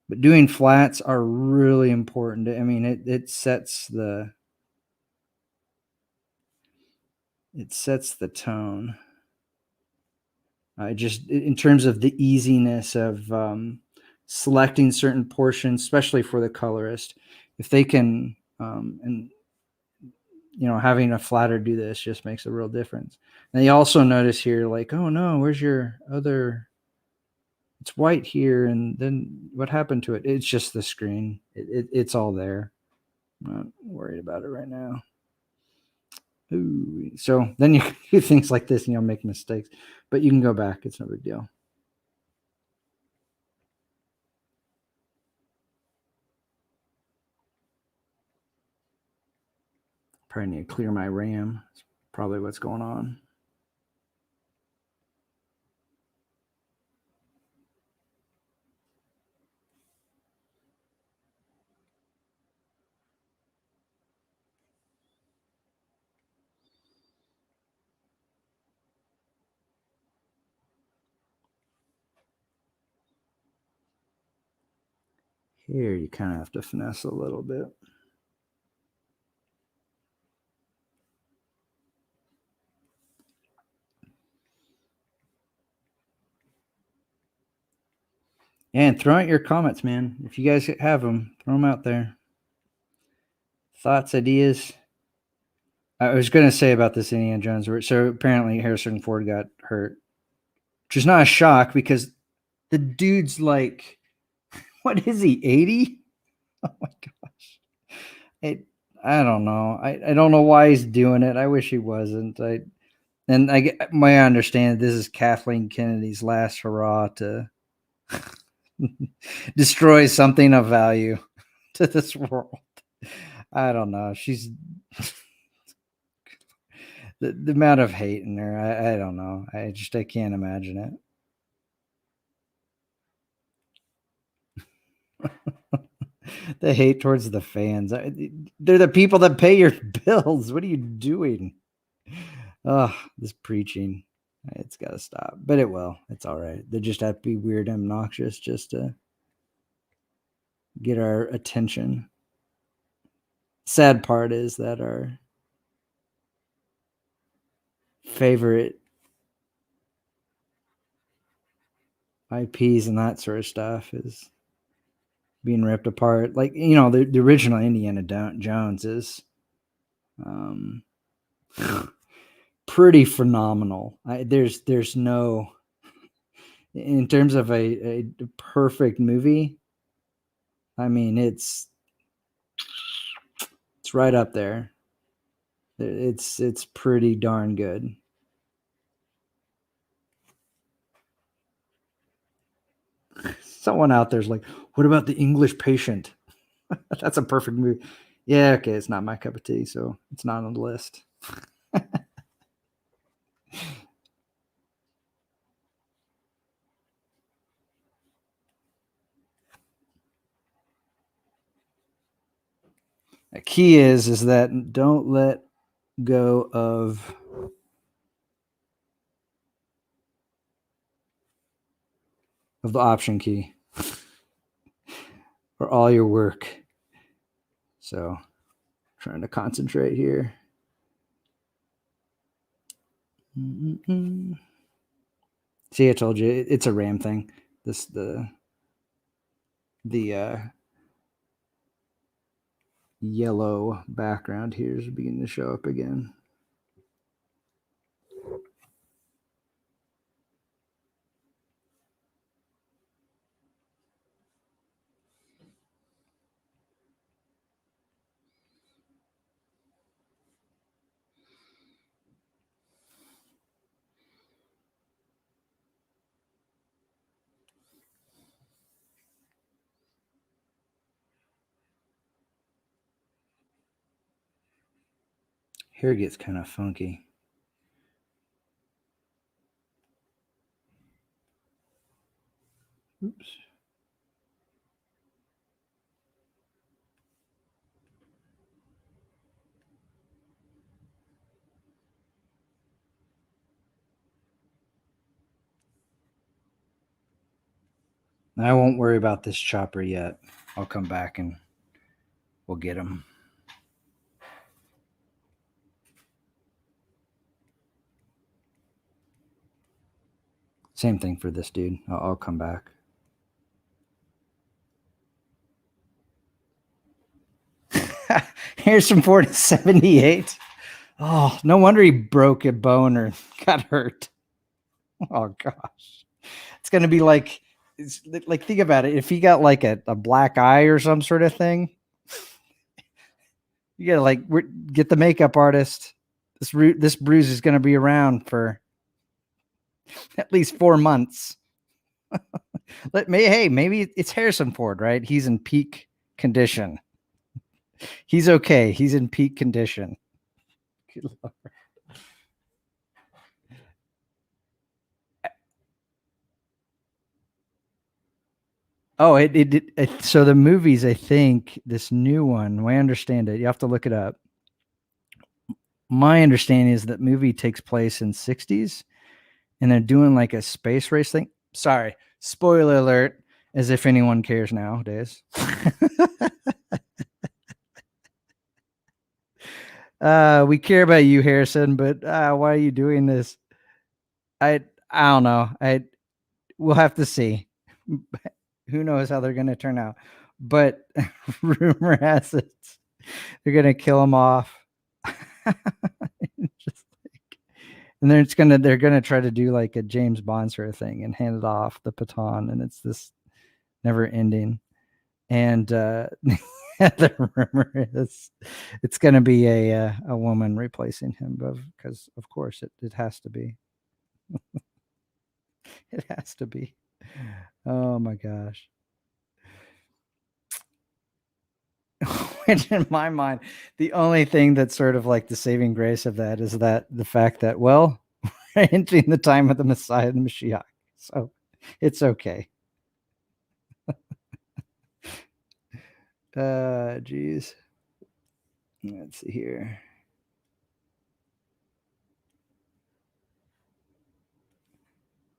But doing flats are really important. I mean, it sets the tone. Just in terms of the easiness of selecting certain portions, especially for the colorist, if they can, and having a flatter do this just makes a real difference. And you also notice here, like, oh no, where's your other? It's white here, and then what happened to it? It's just the screen. It's all there. I'm not worried about it right now. Ooh. So then you do things like this and you'll make mistakes, but you can go back. It's no big deal. Probably need to clear my RAM. That's probably what's going on. Here, you kind of have to finesse a little bit. And throw out your comments, man. If you guys have them, throw them out there. Thoughts, ideas. I was going to say about this Indiana Jones. So apparently Harrison Ford got hurt, which is not a shock because the dude's like, what is he, 80? Oh my gosh. I don't know. I don't know why he's doing it. I wish he wasn't. My understand this is Kathleen Kennedy's last hurrah to destroy something of value to this world. I don't know. She's the amount of hate in her. I don't know. I can't imagine it. The hate towards the fans. They're the people that pay your bills. What are you doing? Oh, this preaching. It's got to stop. But it will. It's all right. They just have to be weird and obnoxious just to get our attention. Sad part is that our favorite IPs and that sort of stuff is being ripped apart. Like, the original Indiana Jones is pretty phenomenal. There's no, in terms of a perfect movie, I mean, it's right up there. It's pretty darn good. Someone out there's like, what about The English Patient? That's a perfect movie. Yeah, okay, it's not my cup of tea, so it's not on the list. The key is that don't let go of the option key for all your work. So, trying to concentrate here. Mm-mm. See, I told you it's a RAM thing. The yellow background here is beginning to show up again. Here it gets kind of funky. Oops. I won't worry about this chopper yet. I'll come back and we'll get him. Same thing for this dude. I'll come back. Harrison Ford is 78. Oh, no wonder he broke a bone or got hurt. Oh gosh. It's gonna be like, it's like, think about it. If he got like a black eye or some sort of thing, you gotta like get the makeup artist. This bruise is gonna be around for at least 4 months. Maybe it's Harrison Ford, right? He's in peak condition. He's okay. He's in peak condition. Good Lord. Oh, so the movies, I think this new one, I understand it. You have to look it up. My understanding is that movie takes place in 60s and they're doing like a space race thing. Sorry, spoiler alert, as if anyone cares nowadays. We care about you, Harrison, but why are you doing this? I don't know. We'll have to see. Who knows how they're going to turn out? But rumor has it they're going to kill him off. Just like, and they're gonna try to do like a James Bond sort of thing and hand it off the baton, and it's this never ending. And the rumor is it's gonna be a woman replacing him, because of course it has to be. It has to be. Oh my gosh. Which in my mind, the only thing that's sort of like the saving grace of that is that the fact that, well, we're entering the time of the Messiah and the Mashiach. So it's okay. Geez. Let's see here.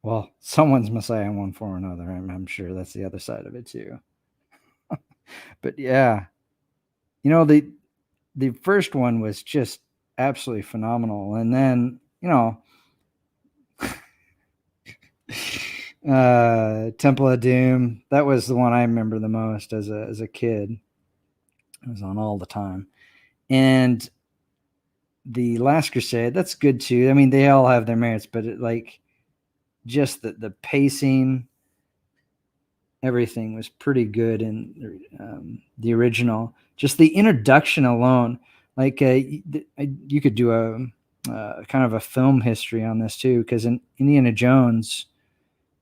Well, someone's Messiah in one form or another. I'm sure that's the other side of it too. But yeah, the first one was just absolutely phenomenal, and then Temple of Doom. That was the one I remember the most as a kid. It was on all the time, and the Last Crusade. That's good too. I mean, they all have their merits, but just the pacing, everything was pretty good in the original. Just the introduction alone, like you could do a kind of a film history on this too, because in Indiana Jones,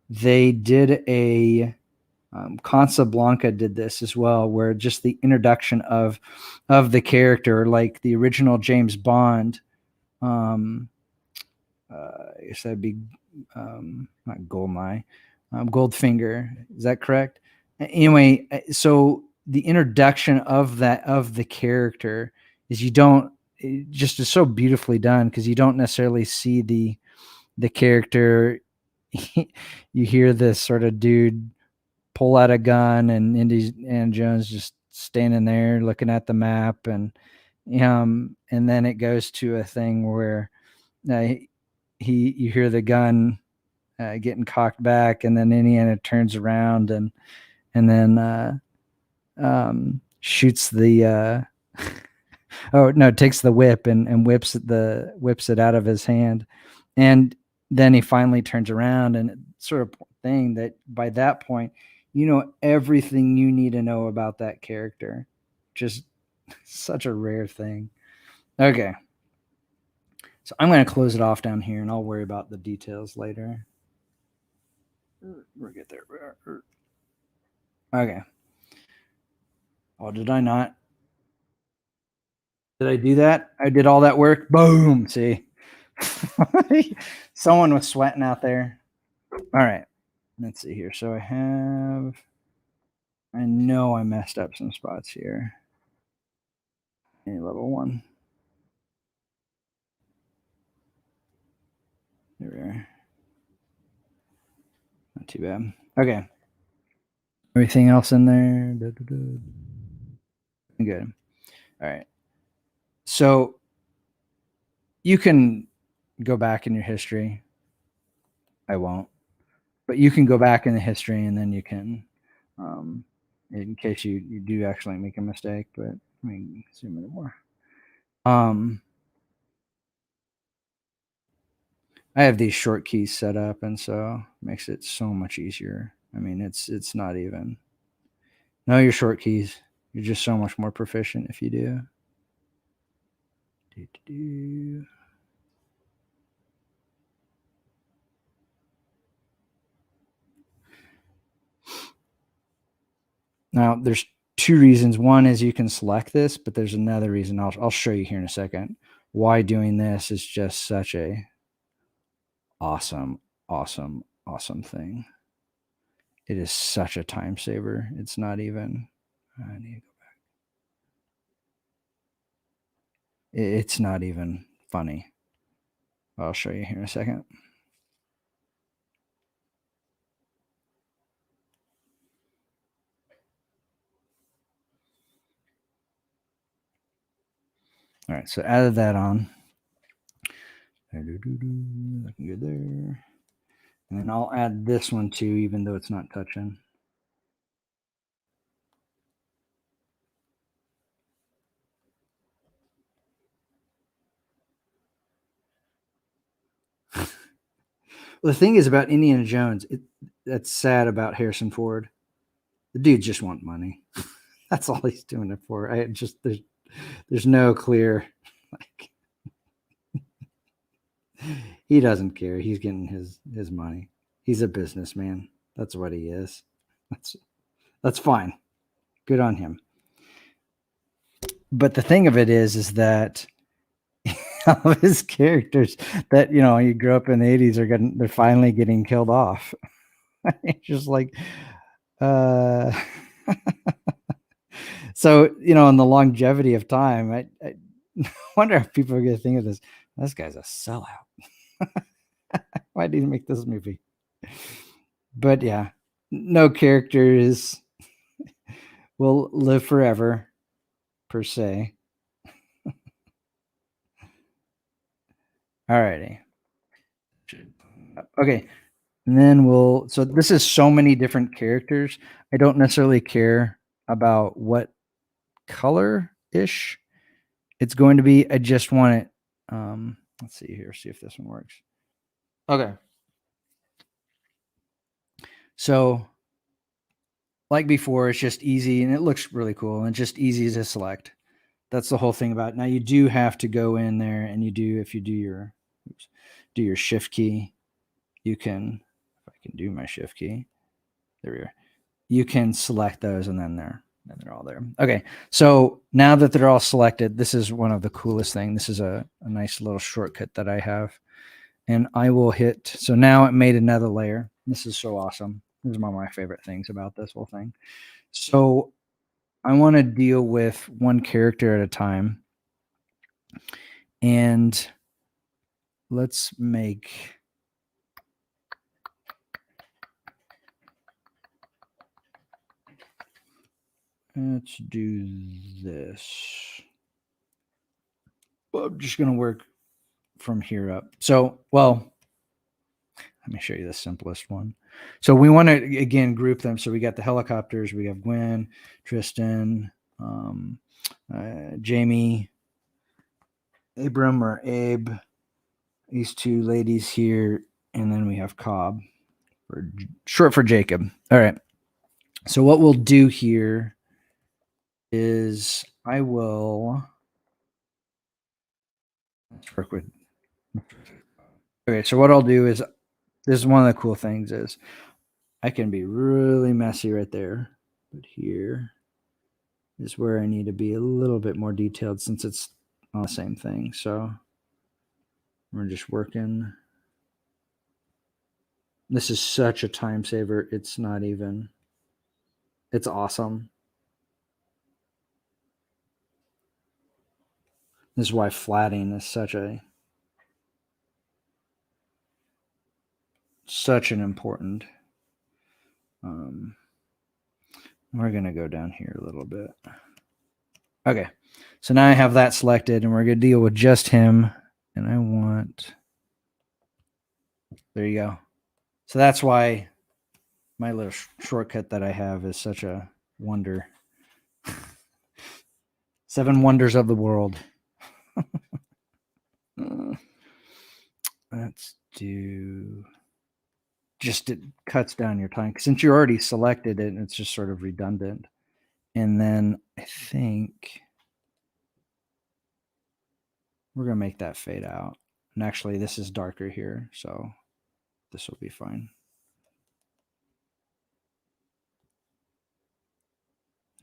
they did a Casablanca did this as well, where just the introduction of the character, like the original James Bond. I guess that'd be not Goldeneye, Goldfinger. Is that correct? Anyway, so the introduction of the character is it just is so beautifully done, because you don't necessarily see the character. You hear this sort of dude pull out a gun, and Indiana Jones just standing there looking at the map, and then it goes to a thing where you hear the gun getting cocked back, and then Indiana turns around and then shoots the oh no, takes the whip and whips it out of his hand, and then he finally turns around, and sort of thing that by that point everything you need to know about that character. Just such a rare thing. Okay, so I'm going to close it off down here, and I'll worry about the details later. We'll get there. Okay. Oh, did I not? Did I do that? I did all that work. Boom. See, someone was sweating out there. All right. Let's see here. So I know I messed up some spots here. A level 1. There we are. Not too bad. Okay. Everything else in there? Good. All right. So you can go back in your history. I won't, but you can go back in the history and then you can, um, in case you do actually make a mistake. But let me zoom in more. Um, I have these short keys set up, and so it makes it so much easier. I mean, it's not even know your short keys. You're just so much more proficient if you do. Do. Now, there's two reasons. One is you can select this, but there's another reason I'll show you here in a second why doing this is just such a awesome, awesome, awesome thing. It is such a time saver. It's not even. I need to go back. It's not even funny. I'll show you here in a second. All right, so added that on. Looking good there. And then I'll add this one too, even though it's not touching. Well, the thing is about Indiana Jones, that's sad about Harrison Ford. The dude just want money. That's all he's doing it for. I just there's no clear like he doesn't care. He's getting his money. He's a businessman. That's what he is. That's fine. Good on him. But the thing of it is that all of his characters that you grew up in the 80s they're finally getting killed off. It's just like uh so in the longevity of time, I wonder if people are gonna think of this guy's a sellout. Why did he make this movie? But yeah, no characters will live forever per se. Alrighty. Okay. And then so this is so many different characters. I don't necessarily care about what color ish it's going to be. I just want it. Let's see here, see if this one works. Okay. So, like before, it's just easy and it looks really cool and just easy to select. That's the whole thing about it. Now you do have to go in there and if you do your shift key, you can, if I can do my shift key, there we are. You can select those and then they're all there. Okay. So now that they're all selected, this is one of the coolest things. This is a nice little shortcut that I have. And I will hit, so now it made another layer. This is so awesome. This is one of my favorite things about this whole thing. So I want to deal with one character at a time. And let's do this. Well, I'm just going to work from here up. So, let me show you the simplest one. So we want to, again, group them. So we got the helicopters. We have Gwen, Tristan, Jamie, Abram or Abe, these two ladies here, and then we have Cobb, short for Jacob. All right. So what we'll do here is I will work with. Okay. So what I'll do is this is one of the cool things is I can be really messy right there, but here is where I need to be a little bit more detailed since it's on the same thing. So we're just working. This is such a time saver. It's not even, it's awesome. This is why flatting is such an important We're going to go down here a little bit. Okay. So now I have that selected and we're going to deal with just him. And I want, there you go. So that's why my little shortcut that I have is such a wonder. 7 wonders of the world. Let's do, just it cuts down your time. Since you already selected it, it's just sort of redundant. And then I think we're going to make that fade out. And actually, this is darker here, so this will be fine.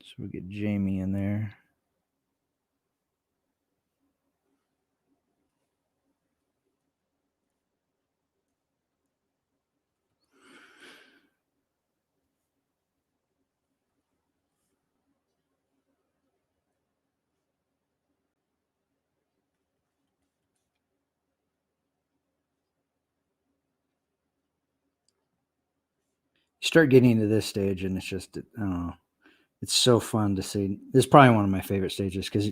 So we get Jamie in there. Start getting to this stage, and it's just, I don't know. It's so fun to see. This is probably one of my favorite stages because,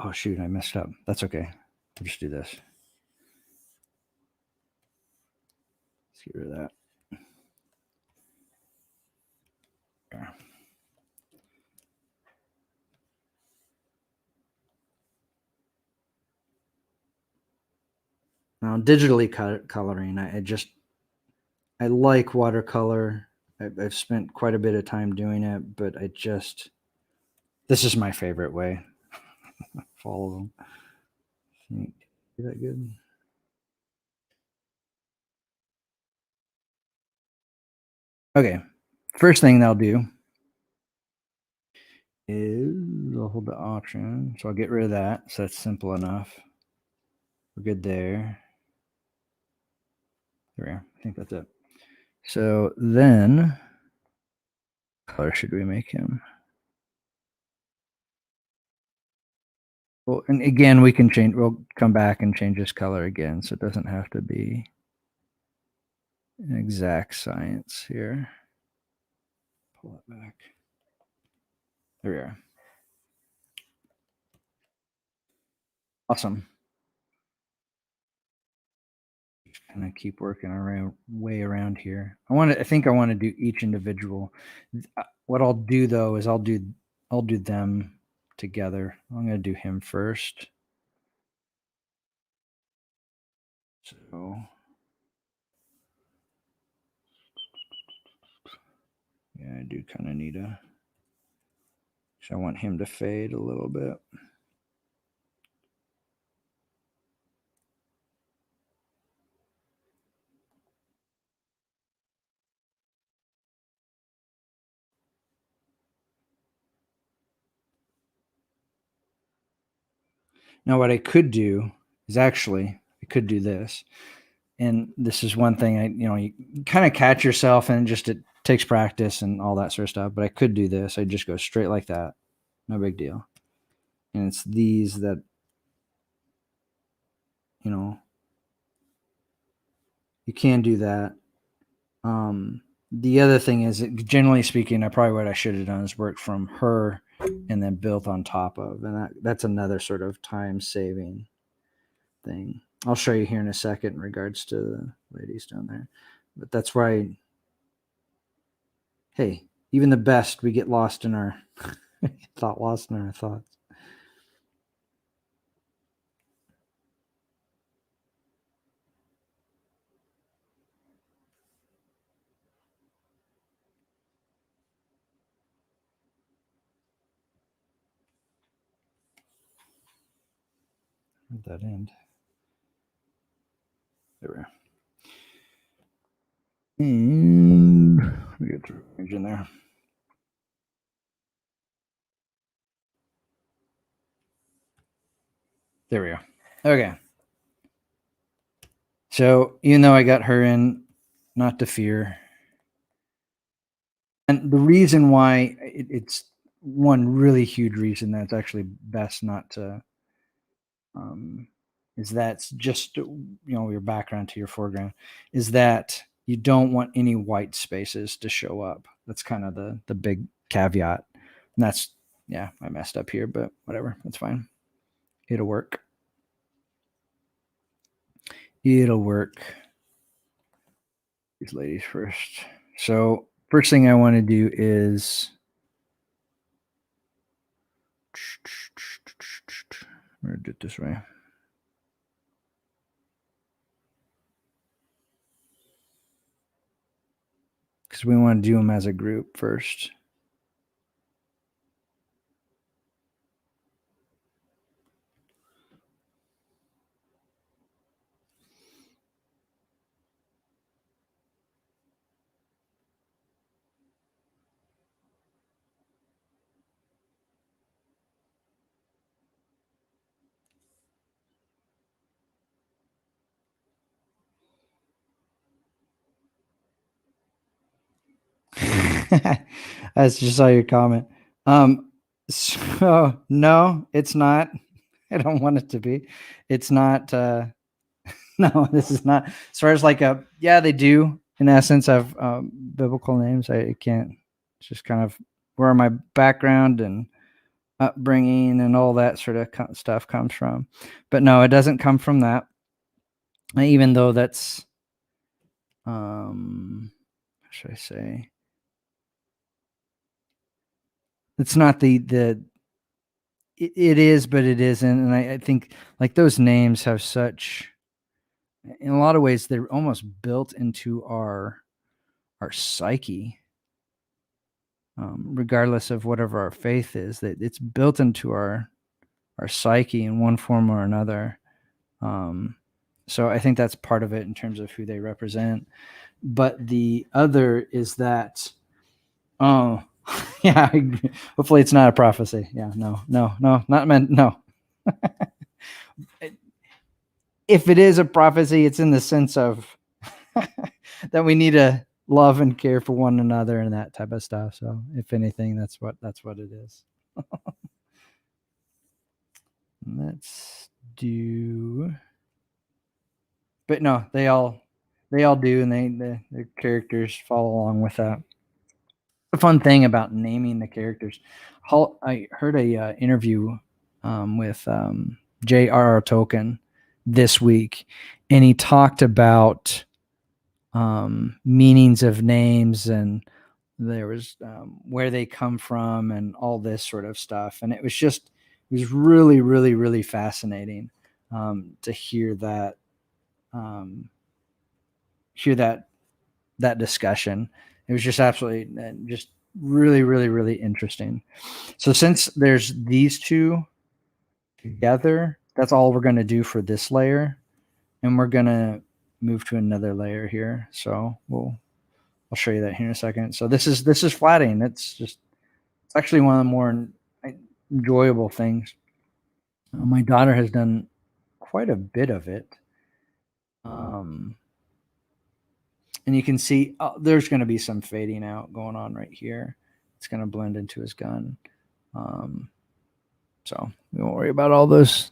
oh shoot, I messed up. That's okay. We'll just do this. Let's get rid of that. There. Now, digitally coloring, I like watercolor. I've spent quite a bit of time doing it, but this is my favorite way. Follow them. Is that good? Okay. First thing they'll do is I'll hold the option. So I'll get rid of that. So that's simple enough. We're good there. There we are. I think that's it. So then, color should we make him? Well, and again, we can change. We'll come back and change this color again. So it doesn't have to be an exact science here. Pull it back. There we are. Awesome. Just kind of keep working our way around here. I think I want to do each individual. What I'll do though is I'll do them together. I'm going to do him first. So yeah, I do kind of need so I want him to fade a little bit. Now, what I could do is I could do this. And this is one thing you kind of catch yourself and it takes practice and all that sort of stuff. But I could do this. I just go straight like that. No big deal. And it's these that, you can do that. The other thing is, generally speaking, what I should have done is work from her and then built on top of, and that's another sort of time saving thing. I'll show you here in a second in regards to the ladies down there, but that's why. Hey, even the best, we get lost in our lost in our thoughts. Where'd that end? There we are. And we get the range in there. There we go. Okay. So even though I got her in, not to fear. And the reason why it's one really huge reason that's actually best not to is that's just your background to your foreground is that you don't want any white spaces to show up. That's kind of the big caveat. And that's, yeah, I messed up here, but whatever. That's fine. It'll work. It'll work. These ladies first. So, first thing I want to do is. I'm going to do it this way. Because we want to do them as a group first. I just saw your comment. So no, it's not. I don't want it to be. It's not. No, this is not. As far as like yeah, they do in essence have biblical names. I can't. It's just kind of where my background and upbringing and all that sort of stuff comes from. But no, it doesn't come from that. Even though that's, how should I say? It's not the it is, but it isn't. And I think like those names have such, in a lot of ways, they're almost built into our psyche, regardless of whatever our faith is. That it's built into our psyche in one form or another. So I think that's part of it in terms of who they represent. But the other is that, oh, yeah, hopefully it's not a prophecy. Yeah, no, not meant. No. If it is a prophecy, it's in the sense of that we need to love and care for one another and that type of stuff. So if anything, that's what it is. Let's do, but no, they all do, and the characters follow along with that. The fun thing about naming the characters, I heard a interview with J.R.R. Tolkien this week, and he talked about meanings of names, and there was where they come from and all this sort of stuff. And it was really, really, really fascinating to hear that, that discussion. It was just absolutely, just really, really, really interesting. So since there's these two together, that's all we're going to do for this layer, and we're going to move to another layer here. So I'll show you that here in a second. So this is flatting. It's actually one of the more enjoyable things. My daughter has done quite a bit of it. And you can see there's going to be some fading out going on right here. It's going to blend into his gun. So we won't worry about all those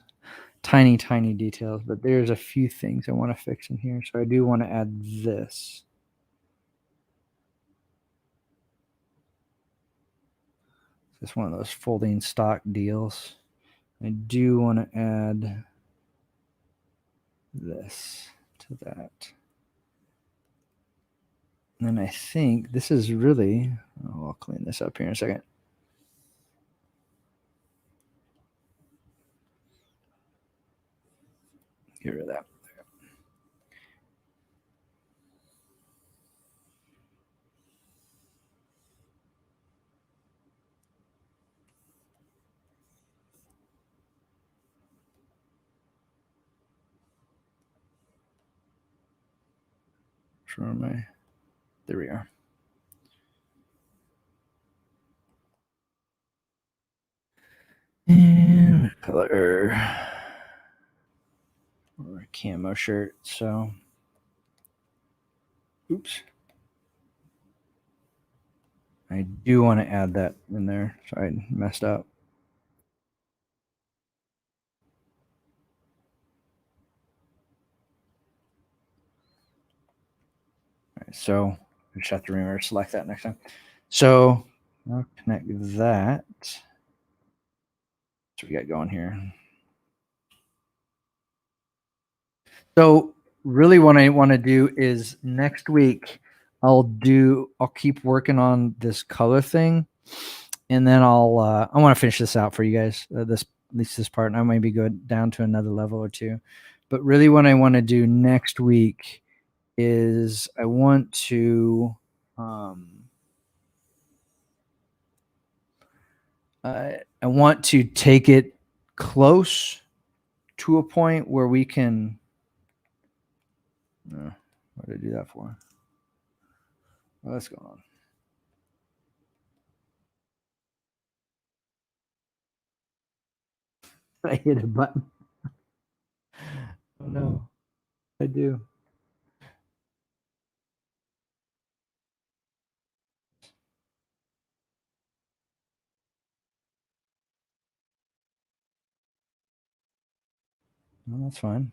tiny, tiny details, but there's a few things I want to fix in here. So I do want to add this. It's one of those folding stock deals. I do want to add this to that. And then I think this is really, I'll clean this up here in a second. Get rid of that. There we are. And color or a camo shirt. So, oops. I do want to add that in there. Sorry, I messed up. All right, so I just have to remember to select that next time. So I'll connect that. What we got going here? So really what I want to do is next week I'll keep working on this color thing, and then I want to finish this out for you guys, this at least this part, and I maybe go down to another level or two. But really what I want to do next week is I want to I want to take it close to a point where we can what did I do that for? What's going on? I hit a button. Oh no, I do. No, that's fine.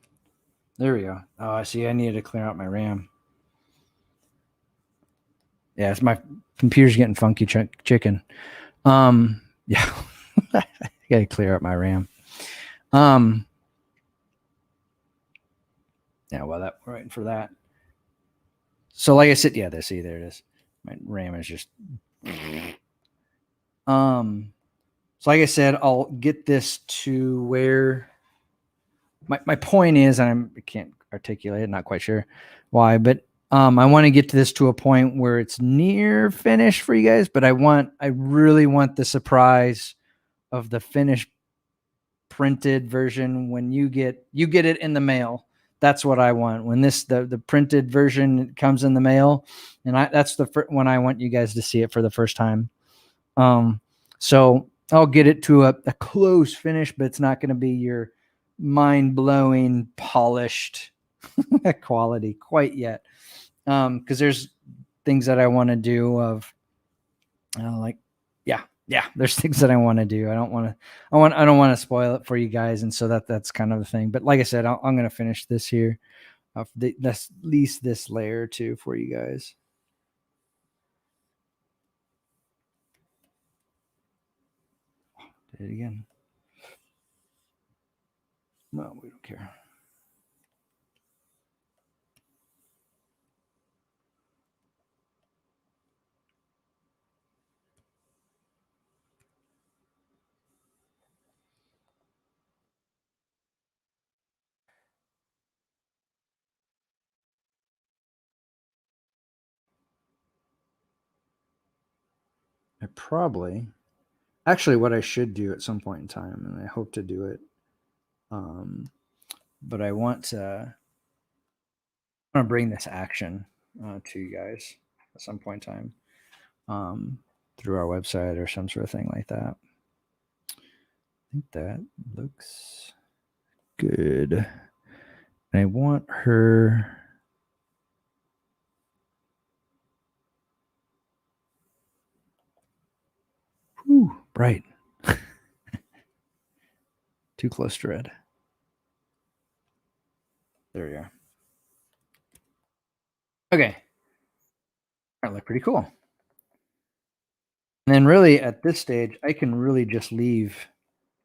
There we go. Oh, I see. I needed to clear out my RAM. Yeah, it's my computer's getting funky chicken. Yeah, I gotta clear out my RAM. Yeah, well, we're waiting for that. So, like I said, yeah, there it is. My RAM is just. So like I said, I'll get this to where my point is, and I can't articulate it, not quite sure why, but I want to get to this to a point where it's near finished for you guys, but I really want the surprise of the finished printed version when you get it in the mail. That's what I want. When the printed version comes in the mail, and that's when I want you guys to see it for the first time. So I'll get it to a close finish, but it's not going to be your mind-blowing polished quality quite yet. Because there's things that I want to do of like, yeah, there's things that I want to do. I don't want to spoil it for you guys. And so that's kind of the thing. But like I said, I'm going to finish this here. That's at least this layer too for you guys. Did it again. No, we don't care. I probably actually what I should do at some point in time, and I hope to do it. But I want to bring this action to you guys at some point in time through our website or some sort of thing like that. I think that looks good. And I want her. Whew, bright. Too close to red. There we are. Okay. That look pretty cool. And then really at this stage, I can really just leave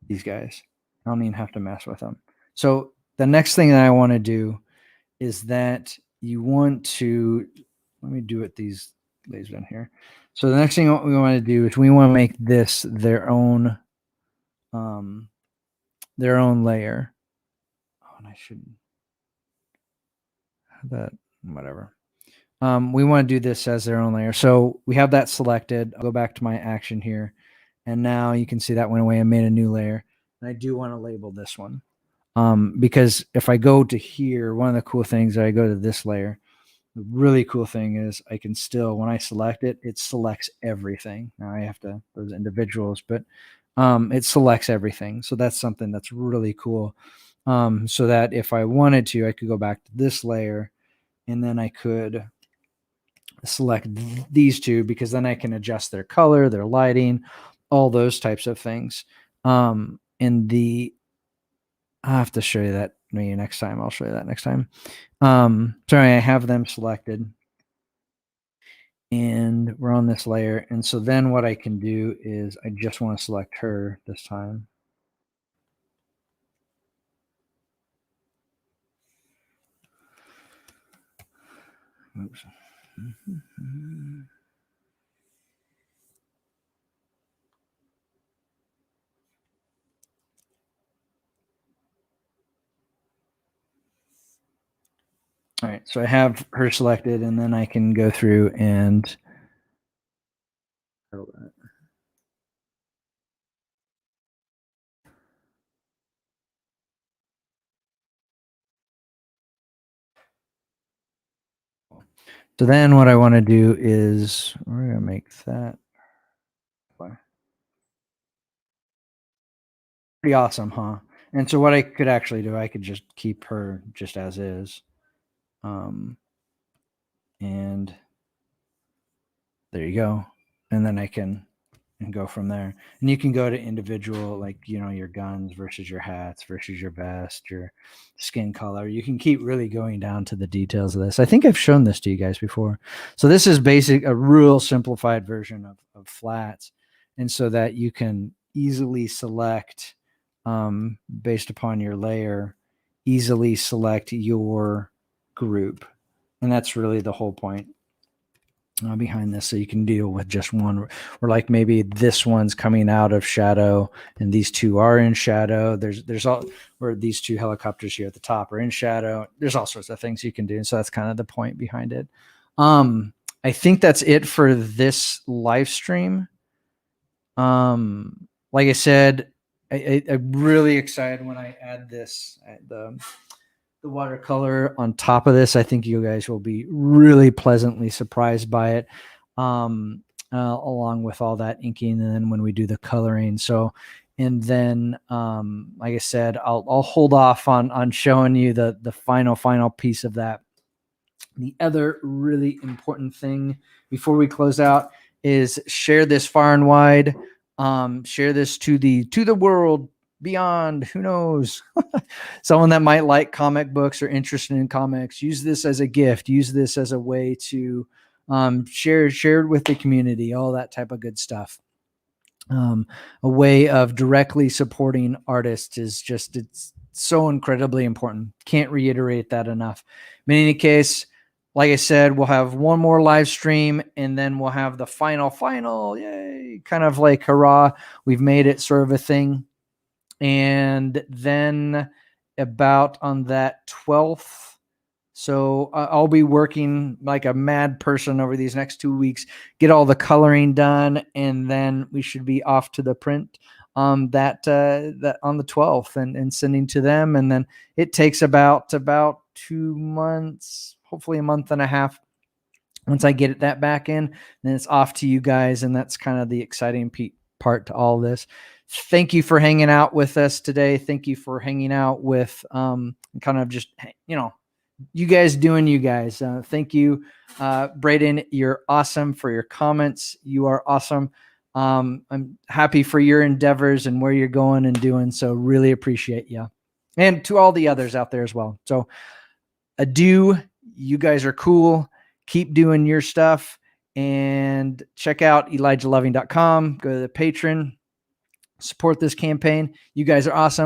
these guys. I don't even have to mess with them. So the next thing that I want to do is that you want to, let me do it these lasers down here. So the next thing we want to do is we want to make this their own layer. Oh, and I should have that, whatever. We want to do this as their own layer. So we have that selected. I'll go back to my action here. And now you can see that went away and made a new layer. And I do want to label this one. Because if I go to here, one of the cool things that I go to this layer, the really cool thing is I can still, when I select it, it selects everything. Now I have to, those individuals, but it selects everything. So that's something that's really cool. So that if I wanted to, I could go back to this layer and then I could select these two, because then I can adjust their color, their lighting, all those types of things. In the, I have to show you that maybe next time. I'll show you that next time. Sorry, I have them selected. And we're on this layer. And so then what I can do is I just want to select her this time. Oops. All right, so I have her selected, and then I can go through and so then what I want to do is we're gonna make that pretty awesome, huh? And so what I could actually do, I could just keep her just as is. Um, and there you go. And then I can and go from there. And you can go to individual, like, your guns versus your hats versus your vest, your skin color. You can keep really going down to the details of this. I think I've shown this to you guys before. So this is a real simplified version of flats. And so that you can easily select, based upon your layer, easily select your group. And that's really the whole point behind this, so you can deal with just one, or like maybe this one's coming out of shadow and these two are in shadow. There's all, where these two helicopters here at the top are in shadow. There's all sorts of things you can do, and so that's kind of the point behind it. I think that's it for this live stream. Like I said, I'm really excited when I add this, the watercolor on top of this. I think you guys will be really pleasantly surprised by it, along with all that inking, and then when we do the coloring. So, and then, like I said, I'll hold off on showing you the final piece of that. The other really important thing before we close out is share this far and wide. Share this to the world beyond. Who knows? Someone that might like comic books or interested in comics. Use this as a gift. Use this as a way to share it with the community. All that type of good stuff. A way of directly supporting artists is just, it's so incredibly important. Can't reiterate that enough. In any case, like I said, we'll have one more live stream, and then we'll have the final, yay, kind of like hurrah, we've made it sort of a thing. And then about on that 12th, so I'll be working like a mad person over these next 2 weeks, get all the coloring done, and then we should be off to the print that on the 12th, and sending to them. And then it takes about 2 months, hopefully a month and a half. Once I get that back in, then it's off to you guys, and that's kind of the exciting part to all this. Thank you for hanging out with us today. Thank you for hanging out with kind of just, you guys doing you guys. Thank you, Braden. You're awesome for your comments. You are awesome. I'm happy for your endeavors and where you're going and doing. So really appreciate you. And to all the others out there as well. So adieu. You guys are cool. Keep doing your stuff, and check out ElijahLoving.com. Go to the Patreon. Support this campaign. You guys are awesome.